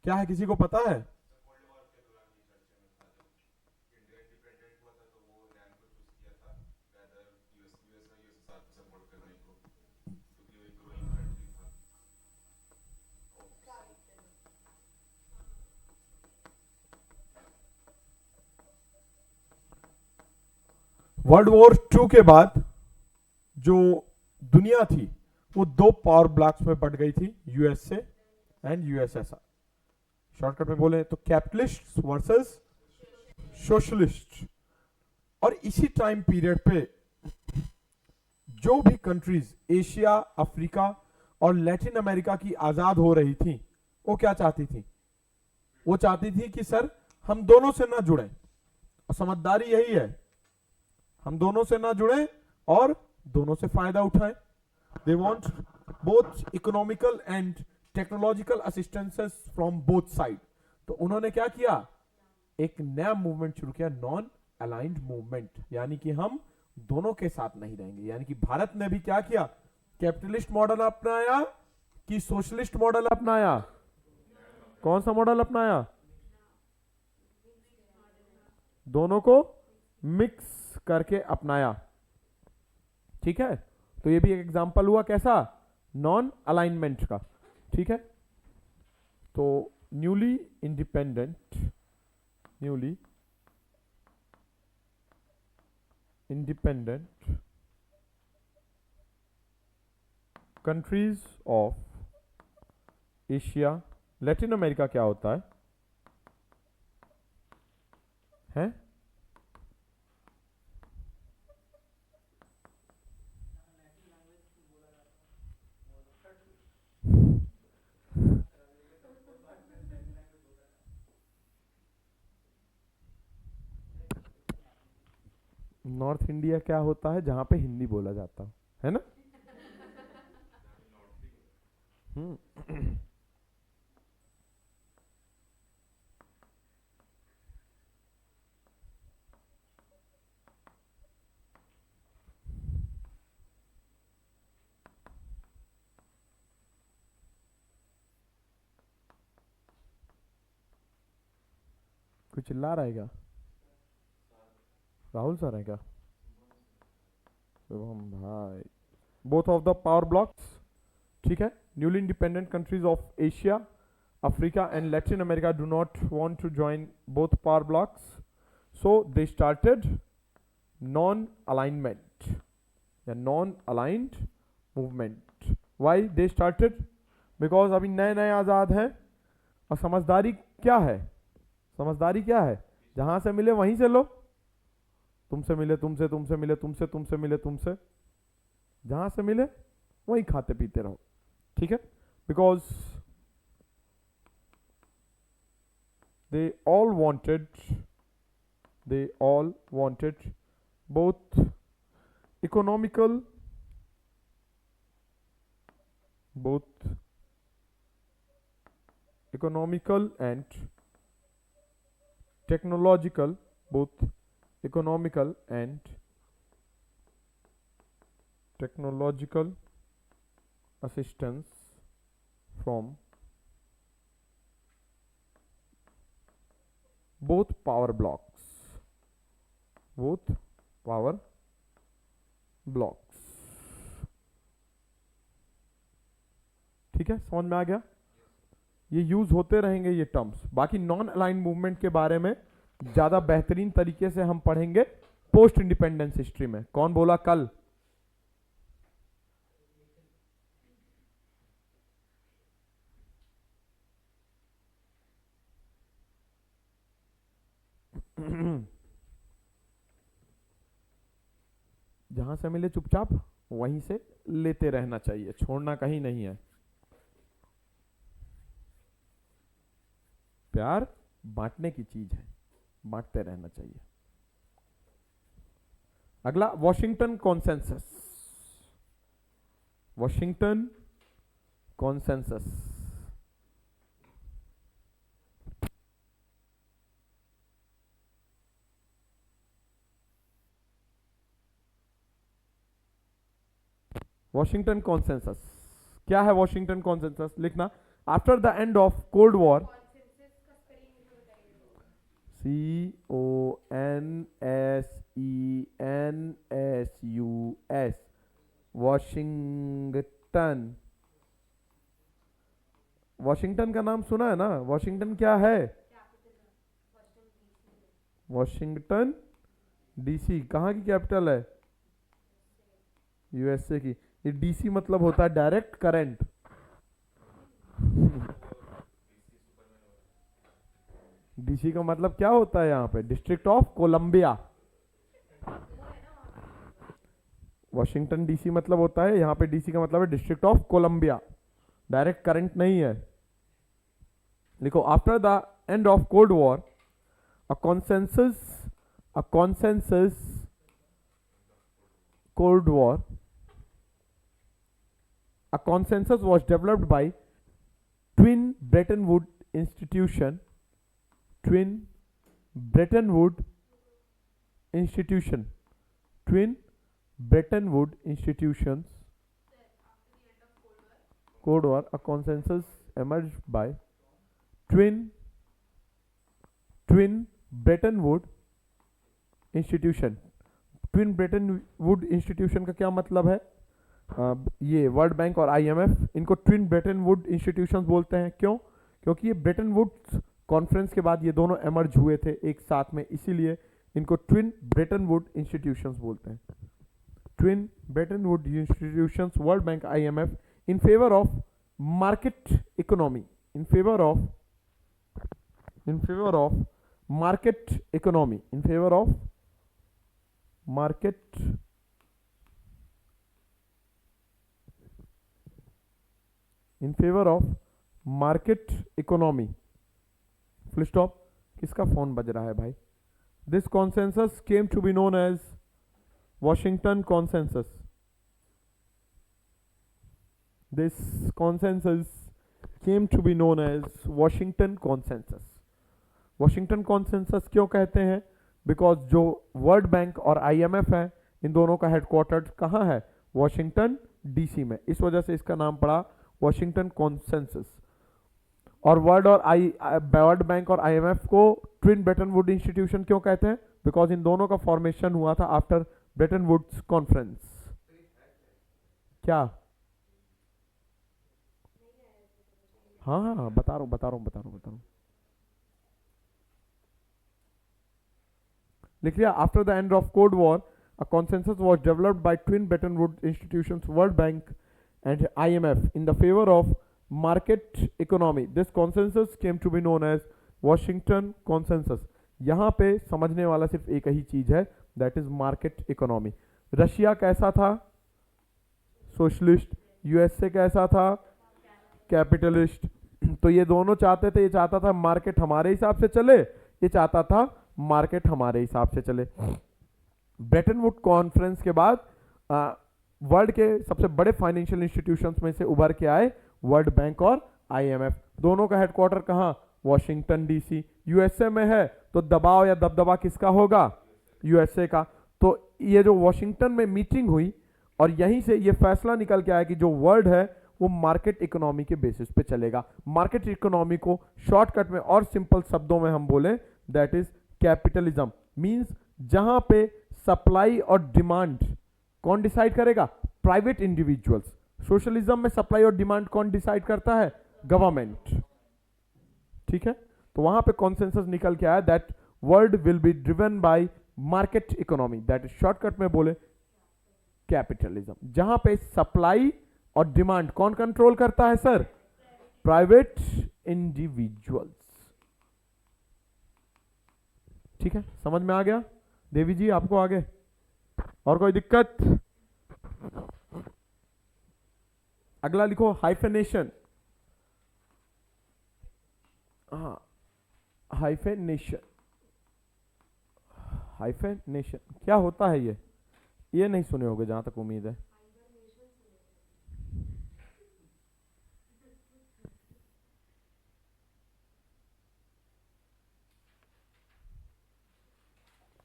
क्या है, किसी को पता है?
कोल्ड वॉर के दौरान ये चर्चा में था, जब इंडिया इंडिपेंडेंट हुआ था तो वो नैम को चूज किया था रादर यूएस ने यूएस साथ सपोर्ट करने को, क्योंकि वो एक ग्रोइंग कंट्री था।
वर्ल्ड वॉर 2 के बाद जो दुनिया थी वो दो पावर ब्लॉक्स में बट गई थी, यूएसए एंड यूएसएसआर। शॉर्टकट में बोले तो कैपिटलिस्ट वर्सेस सोशलिस्ट। और इसी टाइम पीरियड पे जो भी कंट्रीज एशिया, अफ्रीका और लैटिन अमेरिका की आजाद हो रही थी, वो क्या चाहती थी? वो चाहती थी कि सर हम दोनों से ना जुड़े, और समझदारी यही है, हम दोनों से ना जुड़े और दोनों से फायदा उठाएं। They want both economical and technological assistances from both side. तो उन्होंने क्या किया? एक नया मूवमेंट शुरू किया, नॉन अलाइंड मूवमेंट, यानी कि हम दोनों के साथ नहीं रहेंगे। यानी कि भारत ने भी क्या किया? कैपिटलिस्ट मॉडल अपनाया कि सोशलिस्ट मॉडल अपनाया? कौन सा मॉडल अपनाया? दोनों को मिक्स करके अपनाया। ठीक है, तो ये भी एक एग्जांपल हुआ कैसा? नॉन अलाइनमेंट का। ठीक है, तो newly independent countries of Asia, Latin America क्या होता है? हैं? नॉर्थ इंडिया क्या होता है? जहां पे हिंदी बोला जाता है ना? हम्म। कोई चिल्ला रहा है क्या? राहुल सर है क्या? शुभम भाई, both of the power blocks. ठीक है, newly independent countries of Asia, Africa and Latin America do not want to join both power blocks, so they started non-alignment, या non-aligned movement. Why they started? Because अभी नए नए आज़ाद हैं और समझदारी क्या है? समझदारी क्या है? जहाँ से मिले वहीं से लो, तुमसे मिले तुमसे, तुमसे मिले तुमसे, तुमसे मिले तुमसे, जहाँ से मिले वहीं खाते पीते रहो. ठीक है, because they all wanted both economical, and technological, both economical and technological assistance from both power blocks. ठीक है, समझ में आ गया? ये यूज होते रहेंगे ये टर्म्स. बाकी नॉन अलाइन मूवमेंट के बारे में ज्यादा बेहतरीन तरीके से हम पढ़ेंगे पोस्ट इंडिपेंडेंस हिस्ट्री में. कौन बोला कल? जहां से मिले चुपचाप वहीं से लेते रहना चाहिए, छोड़ना कहीं नहीं है. प्यार बांटने की चीज है, बांटते रहना चाहिए. अगला Washington consensus. Washington consensus Washington consensus क्या है? वॉशिंगटन कॉन्सेंसस लिखना. After the end of cold war, CONSENSUS, Washington. Washington का नाम सुना है ना? वॉशिंगटन क्या है? वॉशिंगटन डीसी कहाँ की कैपिटल है? यूएसए की. ये डीसी मतलब होता है डायरेक्ट करंट. डीसी का मतलब क्या होता है यहाँ पे? District of Columbia. Washington DC मतलब होता है, यहाँ पे डीसी का मतलब है district of Columbia. Direct current नहीं है. लिखो, after the end of cold war a consensus cold war a consensus was developed by Twin Bretton Woods institutions Cold War. A consensus emerged by Twin Bretton Woods institution. Twin Bretton would institution का क्या मतलब है? ये वर्ल्ड बैंक और IMF, इनको ट्विन ब्रेटन वुड इंस्टीट्यूशंस बोलते हैं. क्यों? क्योंकि ये ब्रेटन वुड्स कॉन्फ्रेंस के बाद ये दोनों एमर्ज हुए थे एक साथ में, इसीलिए इनको ट्विन ब्रेटन वुड इंस्टीट्यूशंस बोलते हैं. Twin Bretton wood institutions, world bank, IMF, in favour of market economy, in favour of market economy, in favour of market economy. Full stop. किसका फोन बज रहा है भाई? This consensus came to be known as Washington consensus. This consensus came to be known as Washington consensus. Washington consensus क्यों कहते हैं? बिकॉज जो वर्ल्ड बैंक और IMF है, इन दोनों का हेडक्वार्टर कहाँ है? वॉशिंगटन DC में. इस वजह से इसका नाम पड़ा वॉशिंगटन कॉन्सेंसस. और वर्ल्ड बैंक और IMF को ट्विन ब्रेटन वुड इंस्टीट्यूशन क्यों कहते हैं? बिकॉज इन दोनों का फॉर्मेशन हुआ था आफ्टर ब्रेटन वुड्स कॉन्फ्रेंस. क्या? हाँ हाँ हाँ, बता रहा हूँ बता रहा हूँ बता रहा हूँ बता रहा हूँ। लिख लिया? After the end of cold war a consensus was developed by twin Bretton Woods institutions, World Bank and IMF, in the favor of market economy. This consensus came to be known as Washington Consensus. यहाँ पे समझने वाला सिर्फ एक ही चीज है, that is market economy. Russia कैसा था? सोशलिस्ट। यूएसए कैसा था? कैपिटलिस्ट। तो ये दोनों चाहते थे, ये चाहता था मार्केट हमारे हिसाब से चले, ये चाहता था मार्केट हमारे हिसाब से चले। ब्रेटन वुड कॉन्फ्रेंस के बाद वर्ल्ड के सबसे बड़े फाइनेंशियल इंस्टीट्यूशंस में से उभर के आए वर्ल्ड बैंक और आईएमएफ। दोनों का हेडक्वार्टर कहाँ? Washington DC. यूएसए में है तो दबाव या दबदबा किसका होगा? यूएसए का। तो ये जो वॉशिंगटन में मीटिंग हुई और यहीं से ये फैसला निकल के आया कि जो वर्ल्ड है वो मार्केट इकोनॉमी के बेसिस पे चलेगा। मार्केट इकोनॉमी को शॉर्टकट में और सिंपल शब्दों में हम बोले दैट इज कैपिटलिज्म। मींस जहां पे सप्लाई और डिमांड कौन डिसाइड करेगा? Private individuals. सोशलिज्म में सप्लाई और डिमांड कौन डिसाइड करता है? गवर्नमेंट। ठीक है, तो वहां पे कॉन्सेंसस निकल के आया that world will be driven by market economy, that is shortcut में बोले कैपिटलिज्म। जहां पे सप्लाई और डिमांड कौन कंट्रोल करता है सर? Private individuals. ठीक है, समझ में आ गया? देवी जी आपको आगे और कोई दिक्कत? अगला लिखो हाइफेनेशन। हाँ, हाइफेनेशन। हाइफेनेशन क्या होता है? ये नहीं सुने होगे जहां तक उम्मीद है।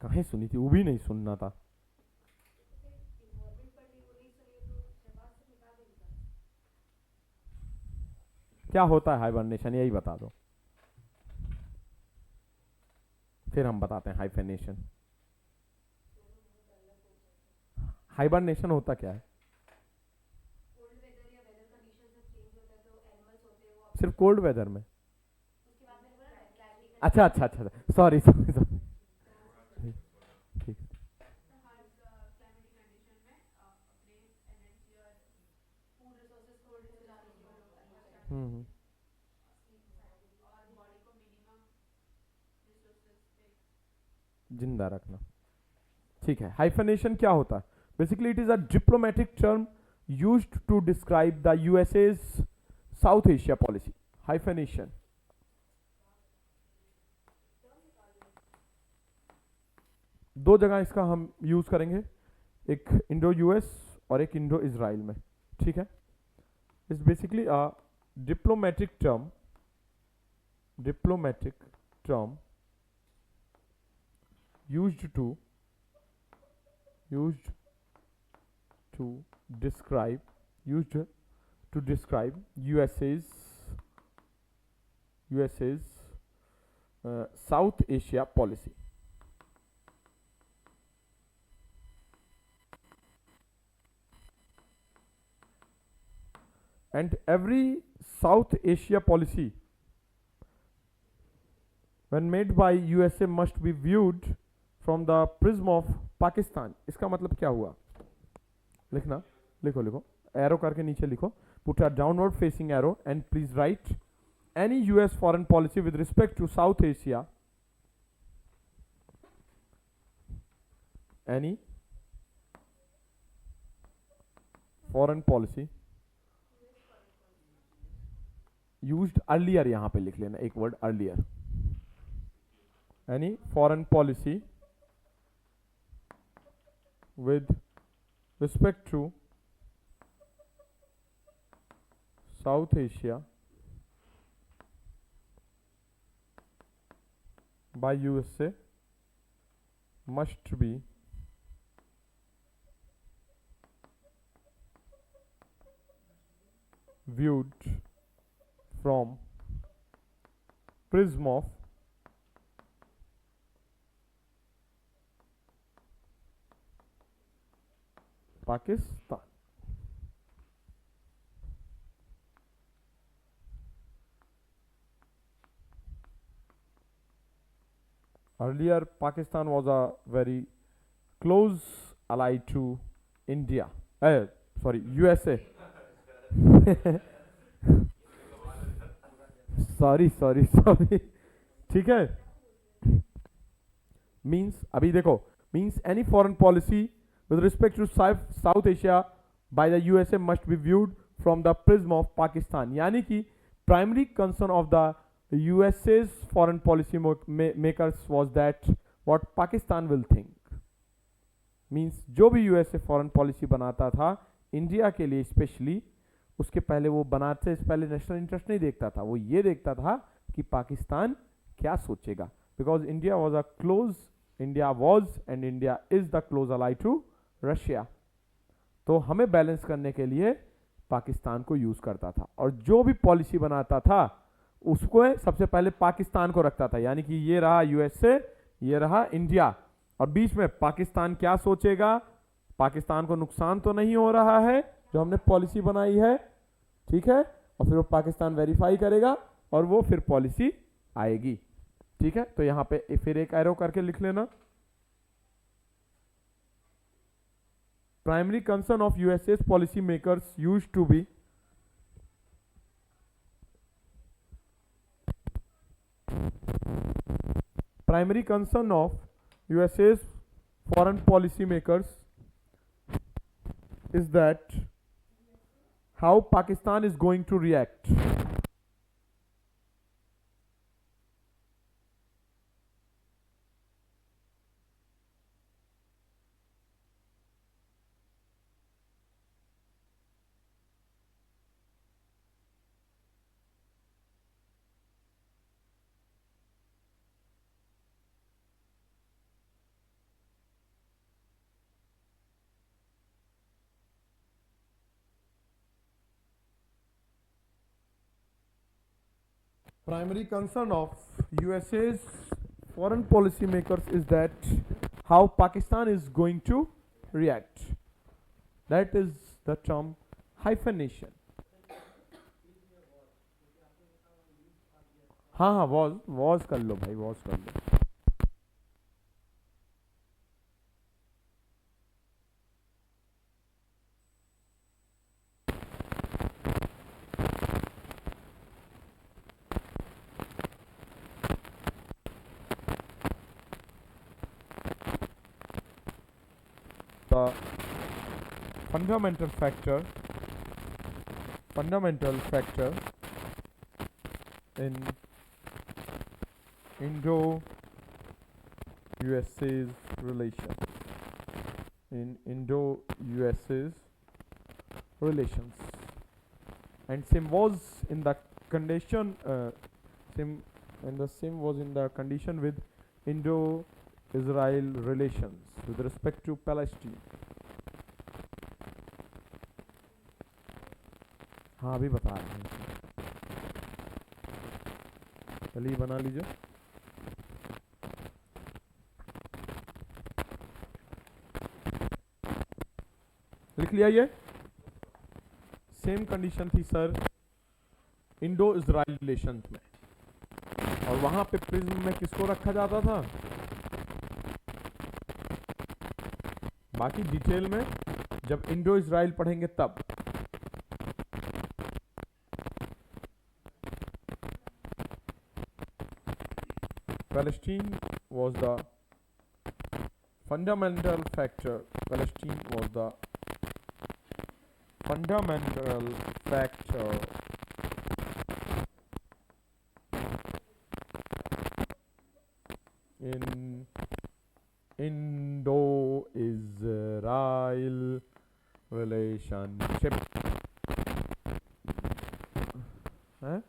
कहीं सुनी थी? वो भी नहीं सुनना था। क्या होता है हाइबरनेशन, यही बता दो, फिर हम बताते हैं हाइफेनेशन। हाइबरनेशन होता क्या है? सिर्फ कोल्ड वेदर में? अच्छा अच्छा अच्छा, सॉरी सॉरी सॉरी, ठीक। हम्म, जिंदा रखना। ठीक है, हाइफेनेशन क्या होता है? Basically it is a diplomatic term used to describe the USA's South Asia policy. Hyphenation दो जगह इसका हम यूज करेंगे, एक इंडो यूएस और एक इंडो इजराइल में। ठीक है, it's basically a diplomatic term used to describe USA's South Asia policy. And every South Asia policy when made by USA must be viewed from the prism of Pakistan. इसका मतलब क्या हुआ? लिखना, लिखो लिखो, एरो करके नीचे लिखो, put a downward facing arrow and please write any US foreign policy with respect to South Asia, any foreign policy used earlier, यहां पे लिख लेना एक word earlier, any foreign policy with respect to South Asia by USA must be viewed from prism of Pakistan. Earlier, Pakistan was a very close ally to India. Sorry, USA. Sorry ठीक है. मीन्स अभी देखो, means any foreign policy with respect to South Asia by the USA must be viewed from the prism of Pakistan. यानी कि primary concern of the USA's foreign policy makers was that what Pakistan will think. Means जो भी यूएसए फॉरेन पॉलिसी बनाता था इंडिया के लिए स्पेशली, उसके पहले वो बनाते से पहले नेशनल इंटरेस्ट नहीं देखता था, वो ये देखता था कि पाकिस्तान क्या सोचेगा. Because India was a close, India was and India is the close ally to Russia. तो हमें बैलेंस करने के लिए पाकिस्तान को यूज करता था, और जो भी पॉलिसी बनाता था उसको सबसे पहले पाकिस्तान को रखता था. यानी कि ये रहा यूएसए, ये रहा इंडिया, और बीच में पाकिस्तान क्या सोचेगा, पाकिस्तान को नुकसान तो नहीं हो रहा है जो हमने पॉलिसी बनाई है, ठीक है, और फिर वो पाकिस्तान वेरीफाई करेगा और वो फिर पॉलिसी आएगी. ठीक है, तो यहां पे फिर एक एरो करके लिख लेना. Primary concern of USA policy makers use to be primary concern of USA's foreign policy makers is that how Pakistan is going to react. Primary concern of USA's foreign policy makers is that how Pakistan is going to react. That is the term hyphenation. हाँ हाँ, वॉज कर लो भाई, वॉज कर लो. The fundamental factor in Indo-USA's relations, and same was in the condition with Indo-Israel relations with respect to Palestine. हाँ अभी बता रहे हैं, चलिए बना लीजिए. लिख लिया ये. सेम कंडीशन थी सर इंडो इजराइल रिलेशन में, और वहां पे प्रिज्म में किसको रखा जाता था, बाकी डिटेल में जब इंडो इजराइल पढ़ेंगे तब. Palestine was the fundamental factor. Palestine was the fundamental factor in Indo-Israel relationship. Huh?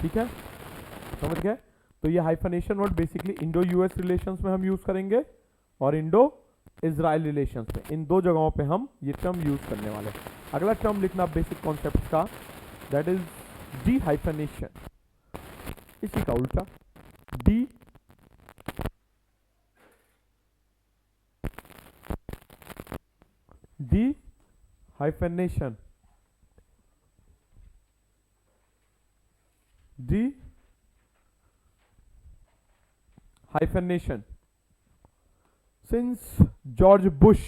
ठीक है, समझ गए. तो ये hyphenation word basically Indo US relations में हम यूज करेंगे और इंडो इजराइल रिलेशंस में, इन दो जगहों पे हम ये टर्म यूज करने वाले हैं। अगला टर्म लिखना बेसिक कॉन्सेप्ट का, दैट इज डी हाइफनेशन, इसी का उल्टा D hyphenation, D hyphenation. Since George Bush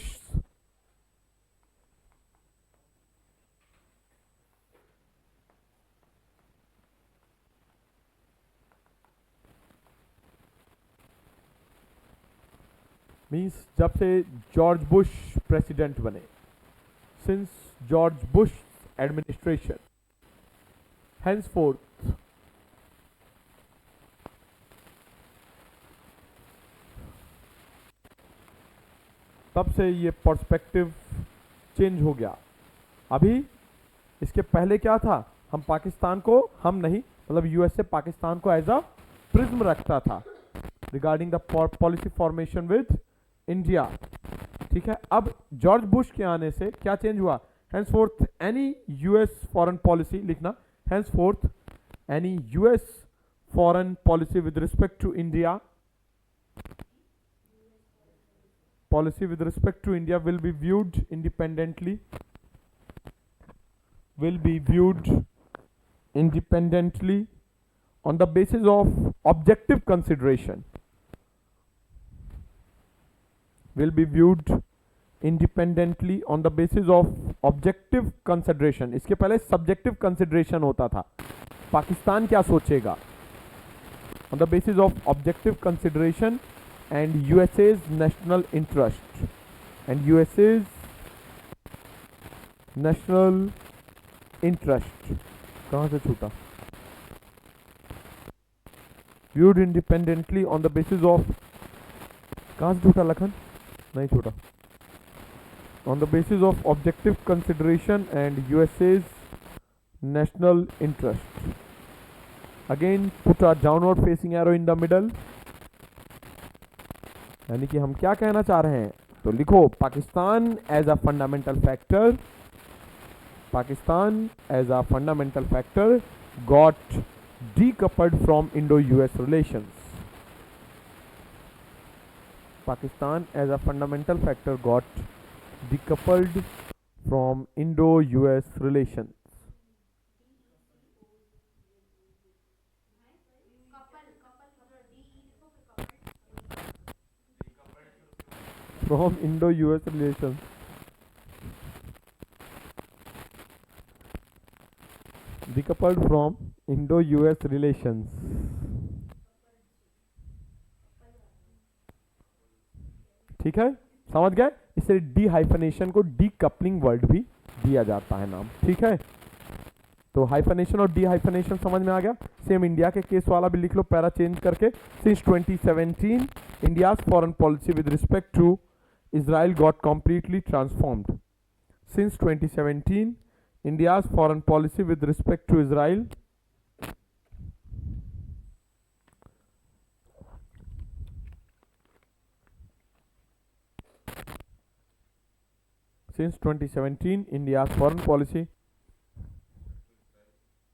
means जब से जॉर्ज बुश प्रेसिडेंट बने, since George Bush administration, henceforth तब से ये पर्सपेक्टिव चेंज हो गया। अभी इसके पहले क्या था, हम पाकिस्तान को, हम नहीं मतलब यूएसए पाकिस्तान को एज अ प्रिज्म रखता था regarding the policy formation with India, ठीक है। अब जॉर्ज बुश के आने से क्या चेंज हुआ, henceforth any US foreign policy लिखना, henceforth any US foreign policy with respect to India, policy with respect to India will be viewed independently, on the basis of objective consideration, will be viewed independently on the basis of objective consideration। इसके पहले subjective consideration होता था, पाकिस्तान क्या सोचेगा, on the basis of objective consideration and USA's national interest, and USA's national interest कहाँ से छूटा, viewed independently on the basis of, कहाँ से छूटा लखन, नहीं छूटा, on the basis of objective consideration and USA's national interest। Again put a downward facing arrow in the middle, यानी कि हम क्या कहना चाह रहे हैं, तो लिखो Pakistan as a fundamental factor, Pakistan as a fundamental factor got decoupled from Indo-US relations, Pakistan as a fundamental factor got decoupled from Indo-US relations, from Indo-US relations, decoupled from Indo-US relations। ठीक है, समझ गए, इसे डी हाइफनेशन को डी कपलिंग वर्ड भी दिया जाता है नाम, ठीक है। तो हाइफनेशन और डी हाइफनेशन समझ में आ गया। सेम इंडिया के केस वाला भी लिख लो, पैरा चेंज करके, since 2017 India's foreign policy with respect to Israel got completely transformed. Since 2017, India's foreign policy with respect to Israel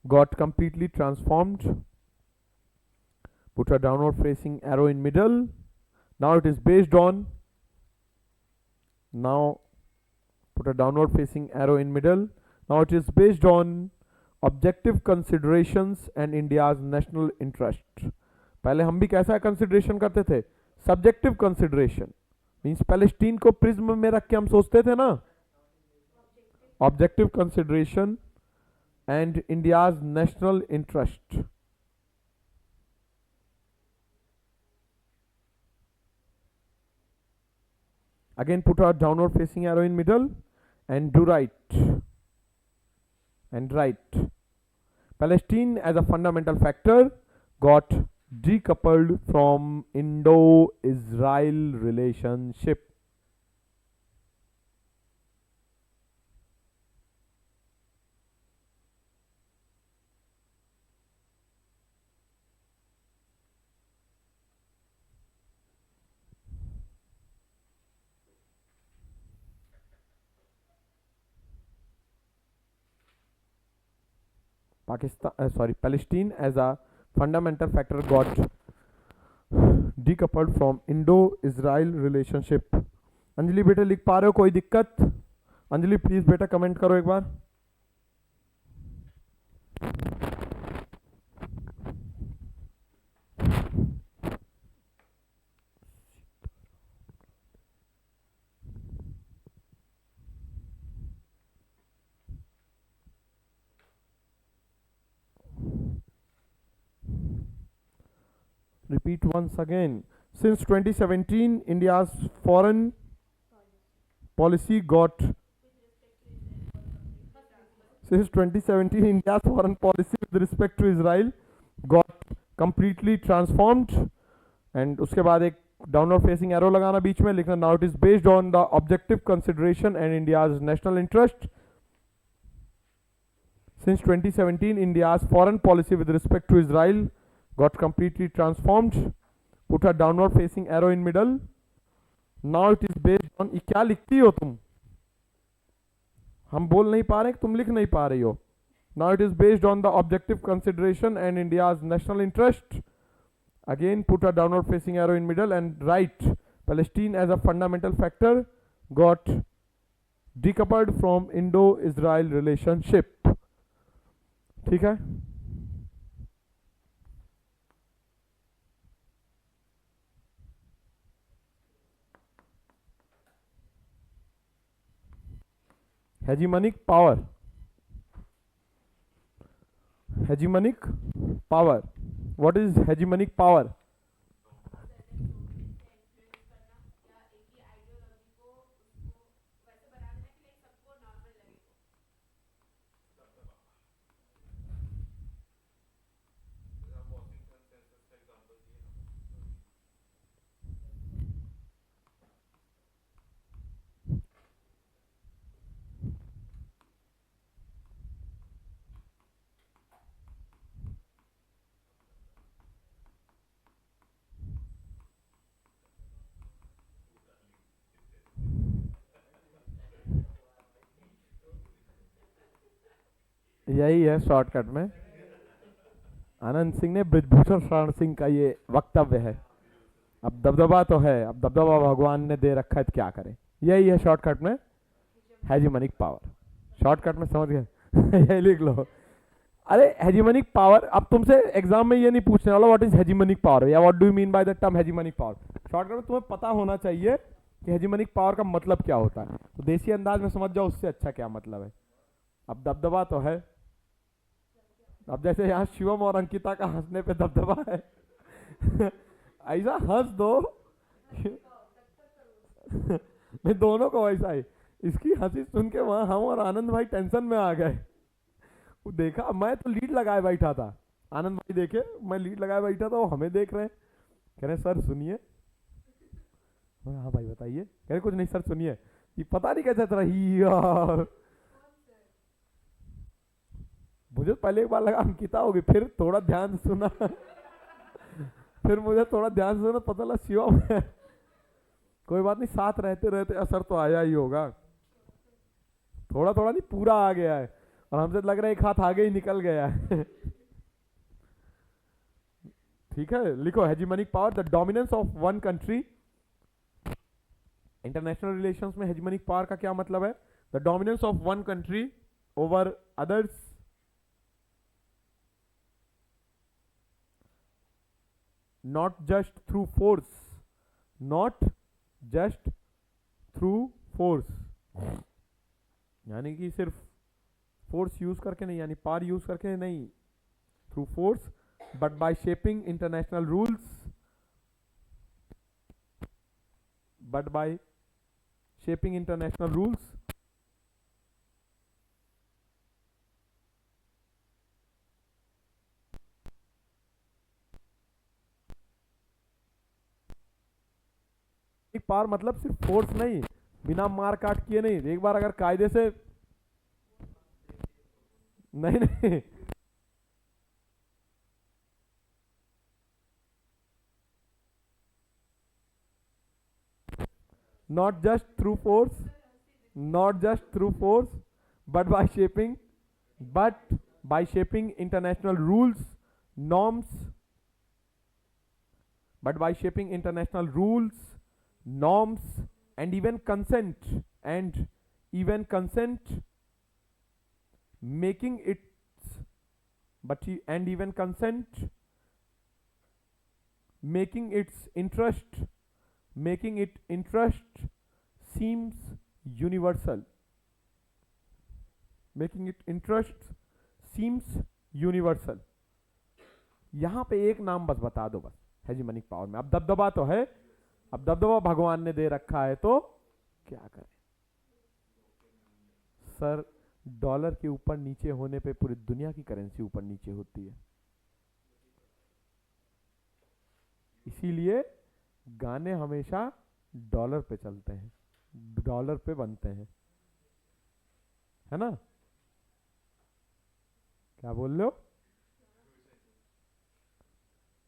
got completely transformed. Put a downward facing arrow in middle. Now it is based on, now put a downward facing arrow in middle, now it is based on objective considerations and India's national interest। पहले हम भी कैसा कंसिडरेशन करते थे, सब्जेक्टिव कंसिडरेशन, मींस पैलेस्टीन को प्रिज्म में रख के हम सोचते थे ना, objective consideration and India's national interest. Again put a downward facing arrow in middle and do right, and right. Palestine as a fundamental factor got decoupled from Indo-Israel relationship। Palestine as a fundamental factor got decoupled from Indo-Israel relationship. Anjali बेटा लिख पा रहे हो, कोई दिक्कत? अंजलि प्लीज बेटा कमेंट करो एक बार. Repeat once again. Since 2017, India's foreign policy got. Since 2017, India's foreign policy with respect to Israel got completely transformed. And उसके बाद एक downward facing arrow लगाना बीच में, लिखना now it is based on the objective consideration and India's national interest. Since 2017, India's foreign policy with respect to Israel got completely transformed. Put a downward facing arrow in middle. Now it is based on. ये क्या लिखती हो तुम? हम बोल नहीं पा रहे, तुम लिख नहीं पा रही हो. Now it is based on the objective consideration and India's national interest. Again, put a downward facing arrow in middle and write Palestine as a fundamental factor got decoupled from Indo-Israel relationship. ठीक है? Hegemonic power. Hegemonic power. What is hegemonic power? यही है शॉर्टकट में. आनंद सिंह ने ब्रिजभूषण शरण सिंह का ये वक्तव्य है. अब दबदबा तो है, अब दबदबा भगवान ने दे रखा है तो क्या करें. यही है शॉर्टकट में हेजिमनिक पावर. शॉर्टकट में समझ गए? यही लिख लो. अरे हेजिमनिक पावर, अब तुमसे एग्जाम में ये नहीं पूछने वाला व्हाट इज हेजिमनिक पावर या what do you mean by the term hegemonic power. Shortcut में तुम्हें पता होना चाहिए कि हेजिमनिक पावर का मतलब क्या होता है. तो देसी अंदाज में समझ जाओ उससे अच्छा क्या मतलब है. अब दबदबा तो है. अब जैसे यहाँ शिवम और अंकिता का हंसने पे दबदबा है. ऐसा हंस दो. मैं दोनों को वैसा ही. इसकी हंसी सुन के वहां हम और आनंद भाई टेंशन में आ गए. वो देखा, मैं तो लीड लगाए बैठा था. आनंद भाई देखे मैं लीड लगाए बैठा था, वो हमें देख रहे हैं. कह रहे सर सुनिए. हाँ भाई बताइए. कह रहे कुछ नहीं सर सुनिए. ये पता नहीं कैसे तरह. मुझे पहले एक बार लगा अंकिता होगी, फिर थोड़ा ध्यान से सुना. फिर मुझे थोड़ा ध्यान से सुना, पता लगा शिवम है. कोई बात नहीं, साथ रहते रहते असर तो आया ही होगा. थोड़ा थोड़ा नहीं, पूरा आ गया है. और हमसे लग रहा है एक हाथ आगे ही निकल गया है. ठीक है, लिखो hegemonic power, the dominance of one country. International relations में हेजिमनिक पावर का क्या मतलब है? The dominance of one country over others. Not just through force, not just through force. यानी कि सिर्फ फोर्स यूज करके नहीं, यानी पावर यूज करके नहीं, through force, but by shaping international rules. But by shaping international rules. Power मतलब सिर्फ फोर्स नहीं, बिना मार काट किए नहीं. एक बार अगर कायदे से नहीं. Not just through force, not just through force, but by shaping, but by shaping international rules, norms, but by shaping international rules, norms, and even consent, making its and even consent, making its interest seems universal, making it interest seems universal. यहां पे एक नाम बस बता दो, बस हेजिमनिक पावर में। अब दबदबा तो है, अब दबदबा भगवान ने दे रखा है तो क्या करें सर। डॉलर के ऊपर नीचे होने पे पूरी दुनिया की करेंसी ऊपर नीचे होती है, इसीलिए गाने हमेशा डॉलर पे चलते हैं, डॉलर पे बनते हैं, है ना? क्या बोल रहे हो?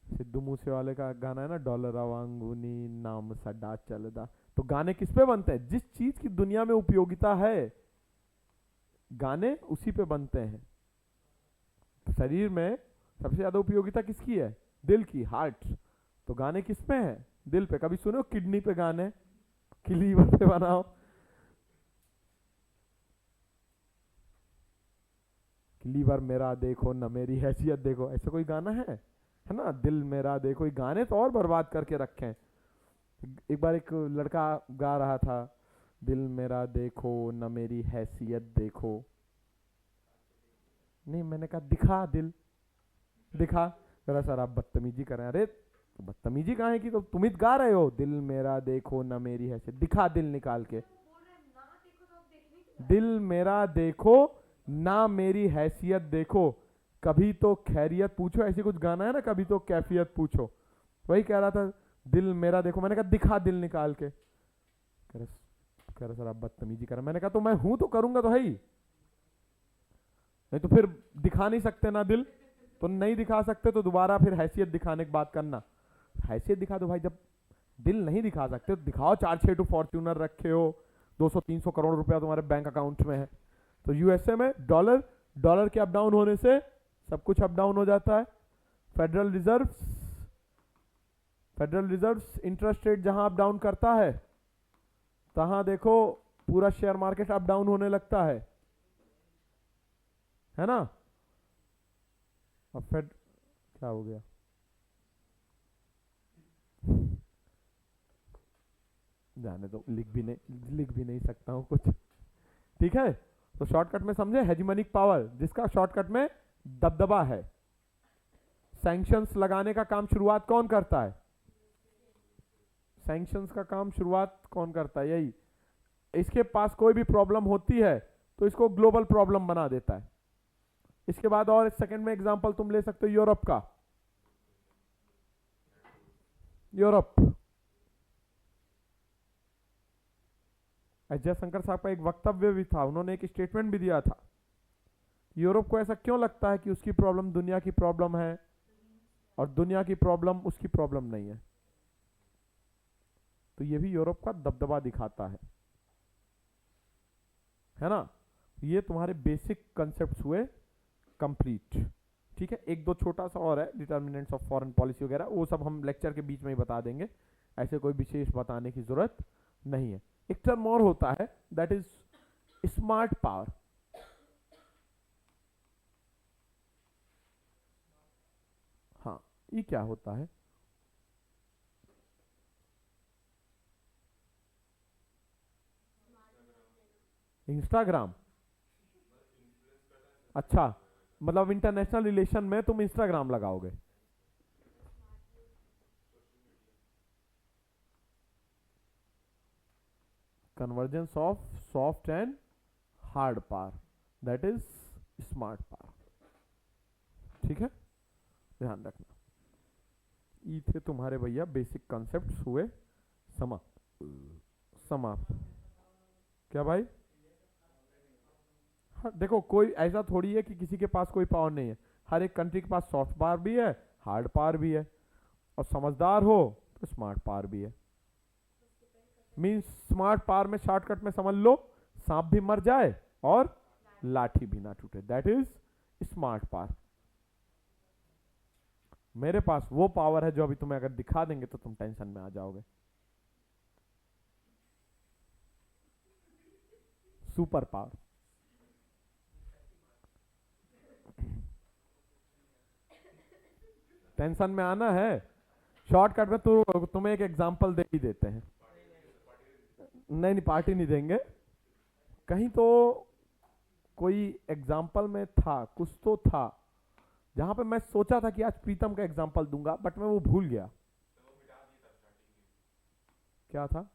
सिद्धू मूसेवाले का गाना है ना, डॉलर वांगुनी नाम सड्डा चलदा। तो गाने किस पे बनते हैं? जिस चीज की दुनिया में उपयोगिता है गाने उसी पे बनते हैं। शरीर में सबसे ज्यादा उपयोगिता किसकी है? दिल की, हार्ट। तो गाने किस पे है? दिल पे। कभी सुनो किडनी पे गाने कि लीवर पे बनाओ? कि लीवर मेरा देखो न मेरी हैसियत देखो, ऐसा कोई गाना है ना? दिल मेरा देखो। ये गाने तो और बर्बाद करके रखे हैं। एक बार एक लड़का गा रहा था, दिल मेरा देखो न मेरी हैसियत देखो। नहीं, मैंने कहा दिखा दिल, दिखा। करा सर आप बदतमीजी कर रहे हैं। अरे तो बदतमीजी कहाँ है कि तो तुम ही गा रहे हो, दिल मेरा देखो न मेरी हैसियत, दिखा दिल निकाल के। दिल मेरा देखो ना मेरी हैसियत देखो, कभी तो खैरियत पूछो, ऐसी कुछ गाना है ना, कभी तो कैफियत पूछो। वही कह रहा था, दिल मेरा देखो। मैंने कहा दिखा दिल निकाल के। कह रहा सर आप बदतमीजी कर रहे हैं। मैंने कहा तो मैं हूं तो करूंगा तो है ही, नहीं तो फिर दिखा नहीं सकते ना दिल, तो नहीं दिखा सकते तो दोबारा फिर हैसियत दिखाने की बात करना। हैसियत दिखा दो भाई, जब दिल नहीं दिखा सकते तो दिखाओ। 4-6 फॉर्च्यूनर रखे हो, 200-300 करोड़ रुपया तुम्हारे बैंक अकाउंट में है। तो यूएसए में डॉलर के अप डाउन होने से सब कुछ अप डाउन हो जाता है। फेडरल रिजर्व्स इंटरेस्ट रेट जहां अप डाउन करता है तहां देखो पूरा शेयर मार्केट अप डाउन होने लगता है ना? अब फेड क्या हो गया? जाने दो, लिख भी नहीं सकता हूं कुछ। ठीक है, तो शॉर्टकट में समझे, हेजिमनिक पावर जिसका शॉर्टकट में दबदबा है। सैंक्शंस लगाने का काम शुरुआत कौन करता है? सैंक्शंस का काम शुरुआत कौन करता है? यही। इसके पास कोई भी प्रॉब्लम होती है तो इसको ग्लोबल प्रॉब्लम बना देता है। इसके बाद और सेकंड में एग्जांपल तुम ले सकते हो यूरोप का। यूरोप, अजय शंकर साहब का एक वक्तव्य भी था, उन्होंने एक स्टेटमेंट भी दिया था। यूरोप को ऐसा क्यों लगता है कि उसकी प्रॉब्लम दुनिया की प्रॉब्लम है और दुनिया की प्रॉब्लम उसकी प्रॉब्लम नहीं है? तो ये भी यूरोप का दबदबा दिखाता है ना? ये तुम्हारे बेसिक कॉन्सेप्ट्स हुए कंप्लीट। ठीक है, एक दो छोटा सा और है, डिटर्मिनेंट्स ऑफ फॉरेन पॉलिसी वगैरह, वो सब हम लेक्चर के बीच में ही बता देंगे, ऐसे कोई विशेष बताने की जरूरत नहीं है। एक टर्म और होता है, दैट इज स्मार्ट पावर। हाँ, ये क्या होता है? इंस्टाग्राम। अच्छा, मतलब इंटरनेशनल रिलेशन में तुम इंस्टाग्राम लगाओगे? Convergence of soft and hard power, that is smart power. ठीक है, ध्यान रखना। ये थे तुम्हारे भैया बेसिक कॉन्सेप्ट्स हुए समाप्त। क्या भाई? हाँ, देखो कोई ऐसा थोड़ी है कि किसी के पास कोई पावर नहीं है। हर एक कंट्री के पास सॉफ्ट पावर भी है, हार्ड पावर भी है, और समझदार हो तो स्मार्ट पावर भी है। मीन्स स्मार्ट पावर में शॉर्टकट में समझ लो, सांप भी मर जाए और लाठी भी ना टूटे, दैट इज स्मार्ट पावर। मेरे पास वो पावर है जो अभी तुम्हें अगर दिखा देंगे तो तुम टेंशन में आ जाओगे। Super power. टेंशन में आना है, शॉर्टकट में तो तुम्हें एक एग्जांपल दे ही देते हैं। नहीं नहीं, पार्टी नहीं देंगे। कहीं तो कोई एग्जाम्पल में था, कुछ तो था जहां पे मैं सोचा था कि आज प्रीतम का एग्जाम्पल दूंगा, बट मैं वो भूल गया। क्या था?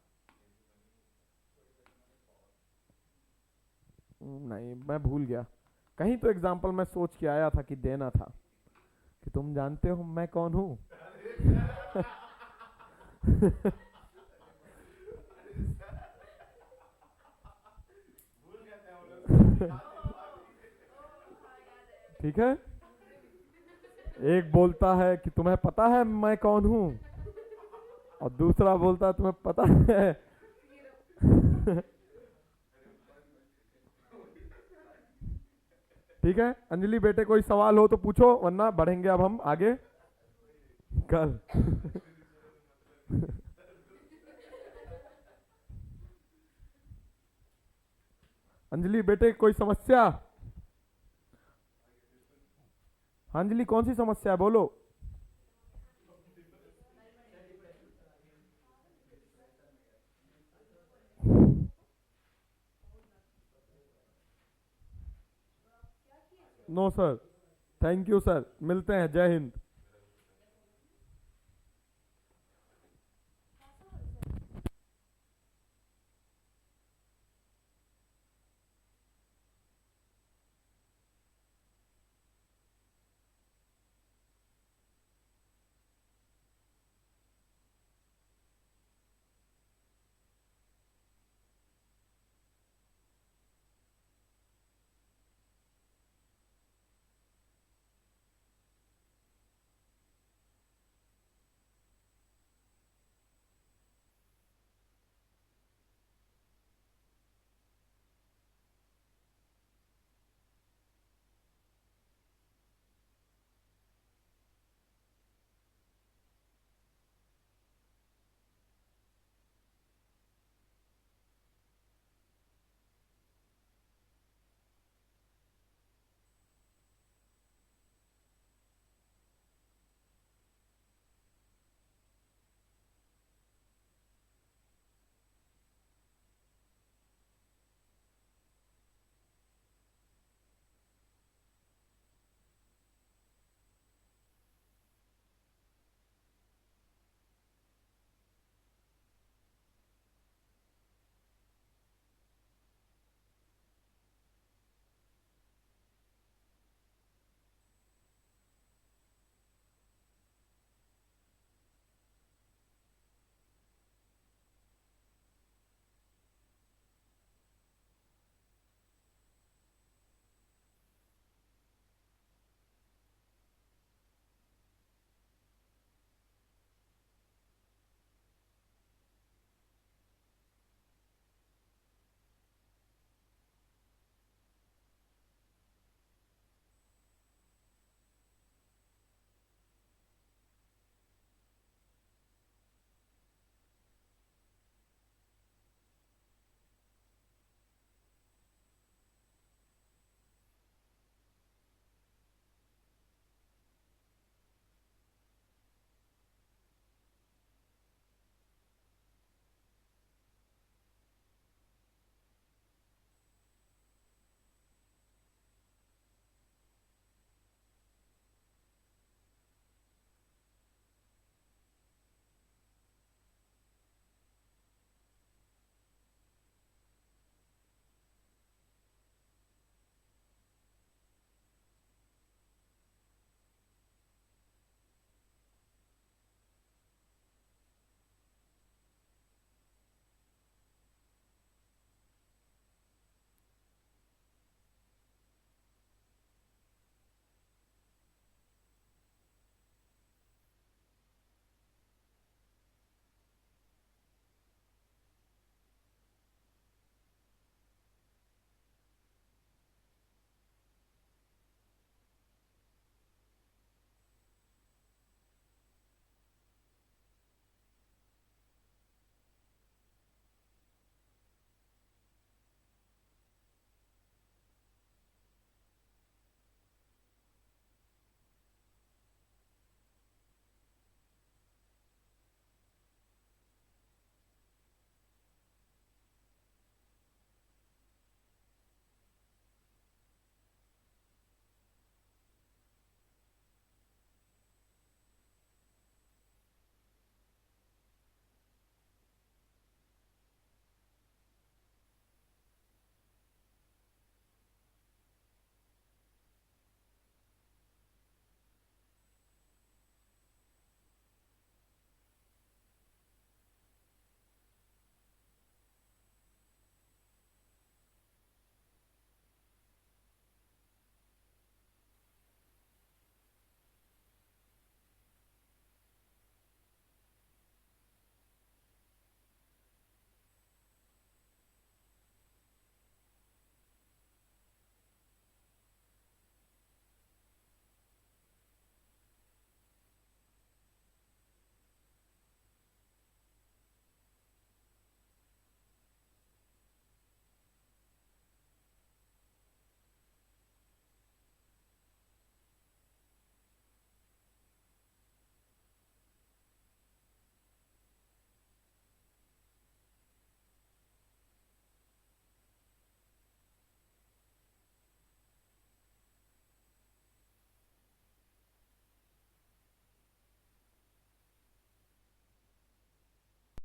नहीं, मैं भूल गया। कहीं तो एग्जाम्पल मैं सोच के आया था कि देना था, कि तुम जानते हो मैं कौन हूं। ठीक है। एक बोलता है कि तुम्हें पता है मैं कौन हूं, और दूसरा बोलता है तुम्हें पता है। ठीक है अंजलि बेटे, कोई सवाल हो तो पूछो, वरना बढ़ेंगे अब हम आगे कल। अंजलि बेटे कोई समस्या? हाँ अंजलि, कौन सी समस्या है, बोलो। No sir, thank you sir, मिलते हैं, जय हिंद।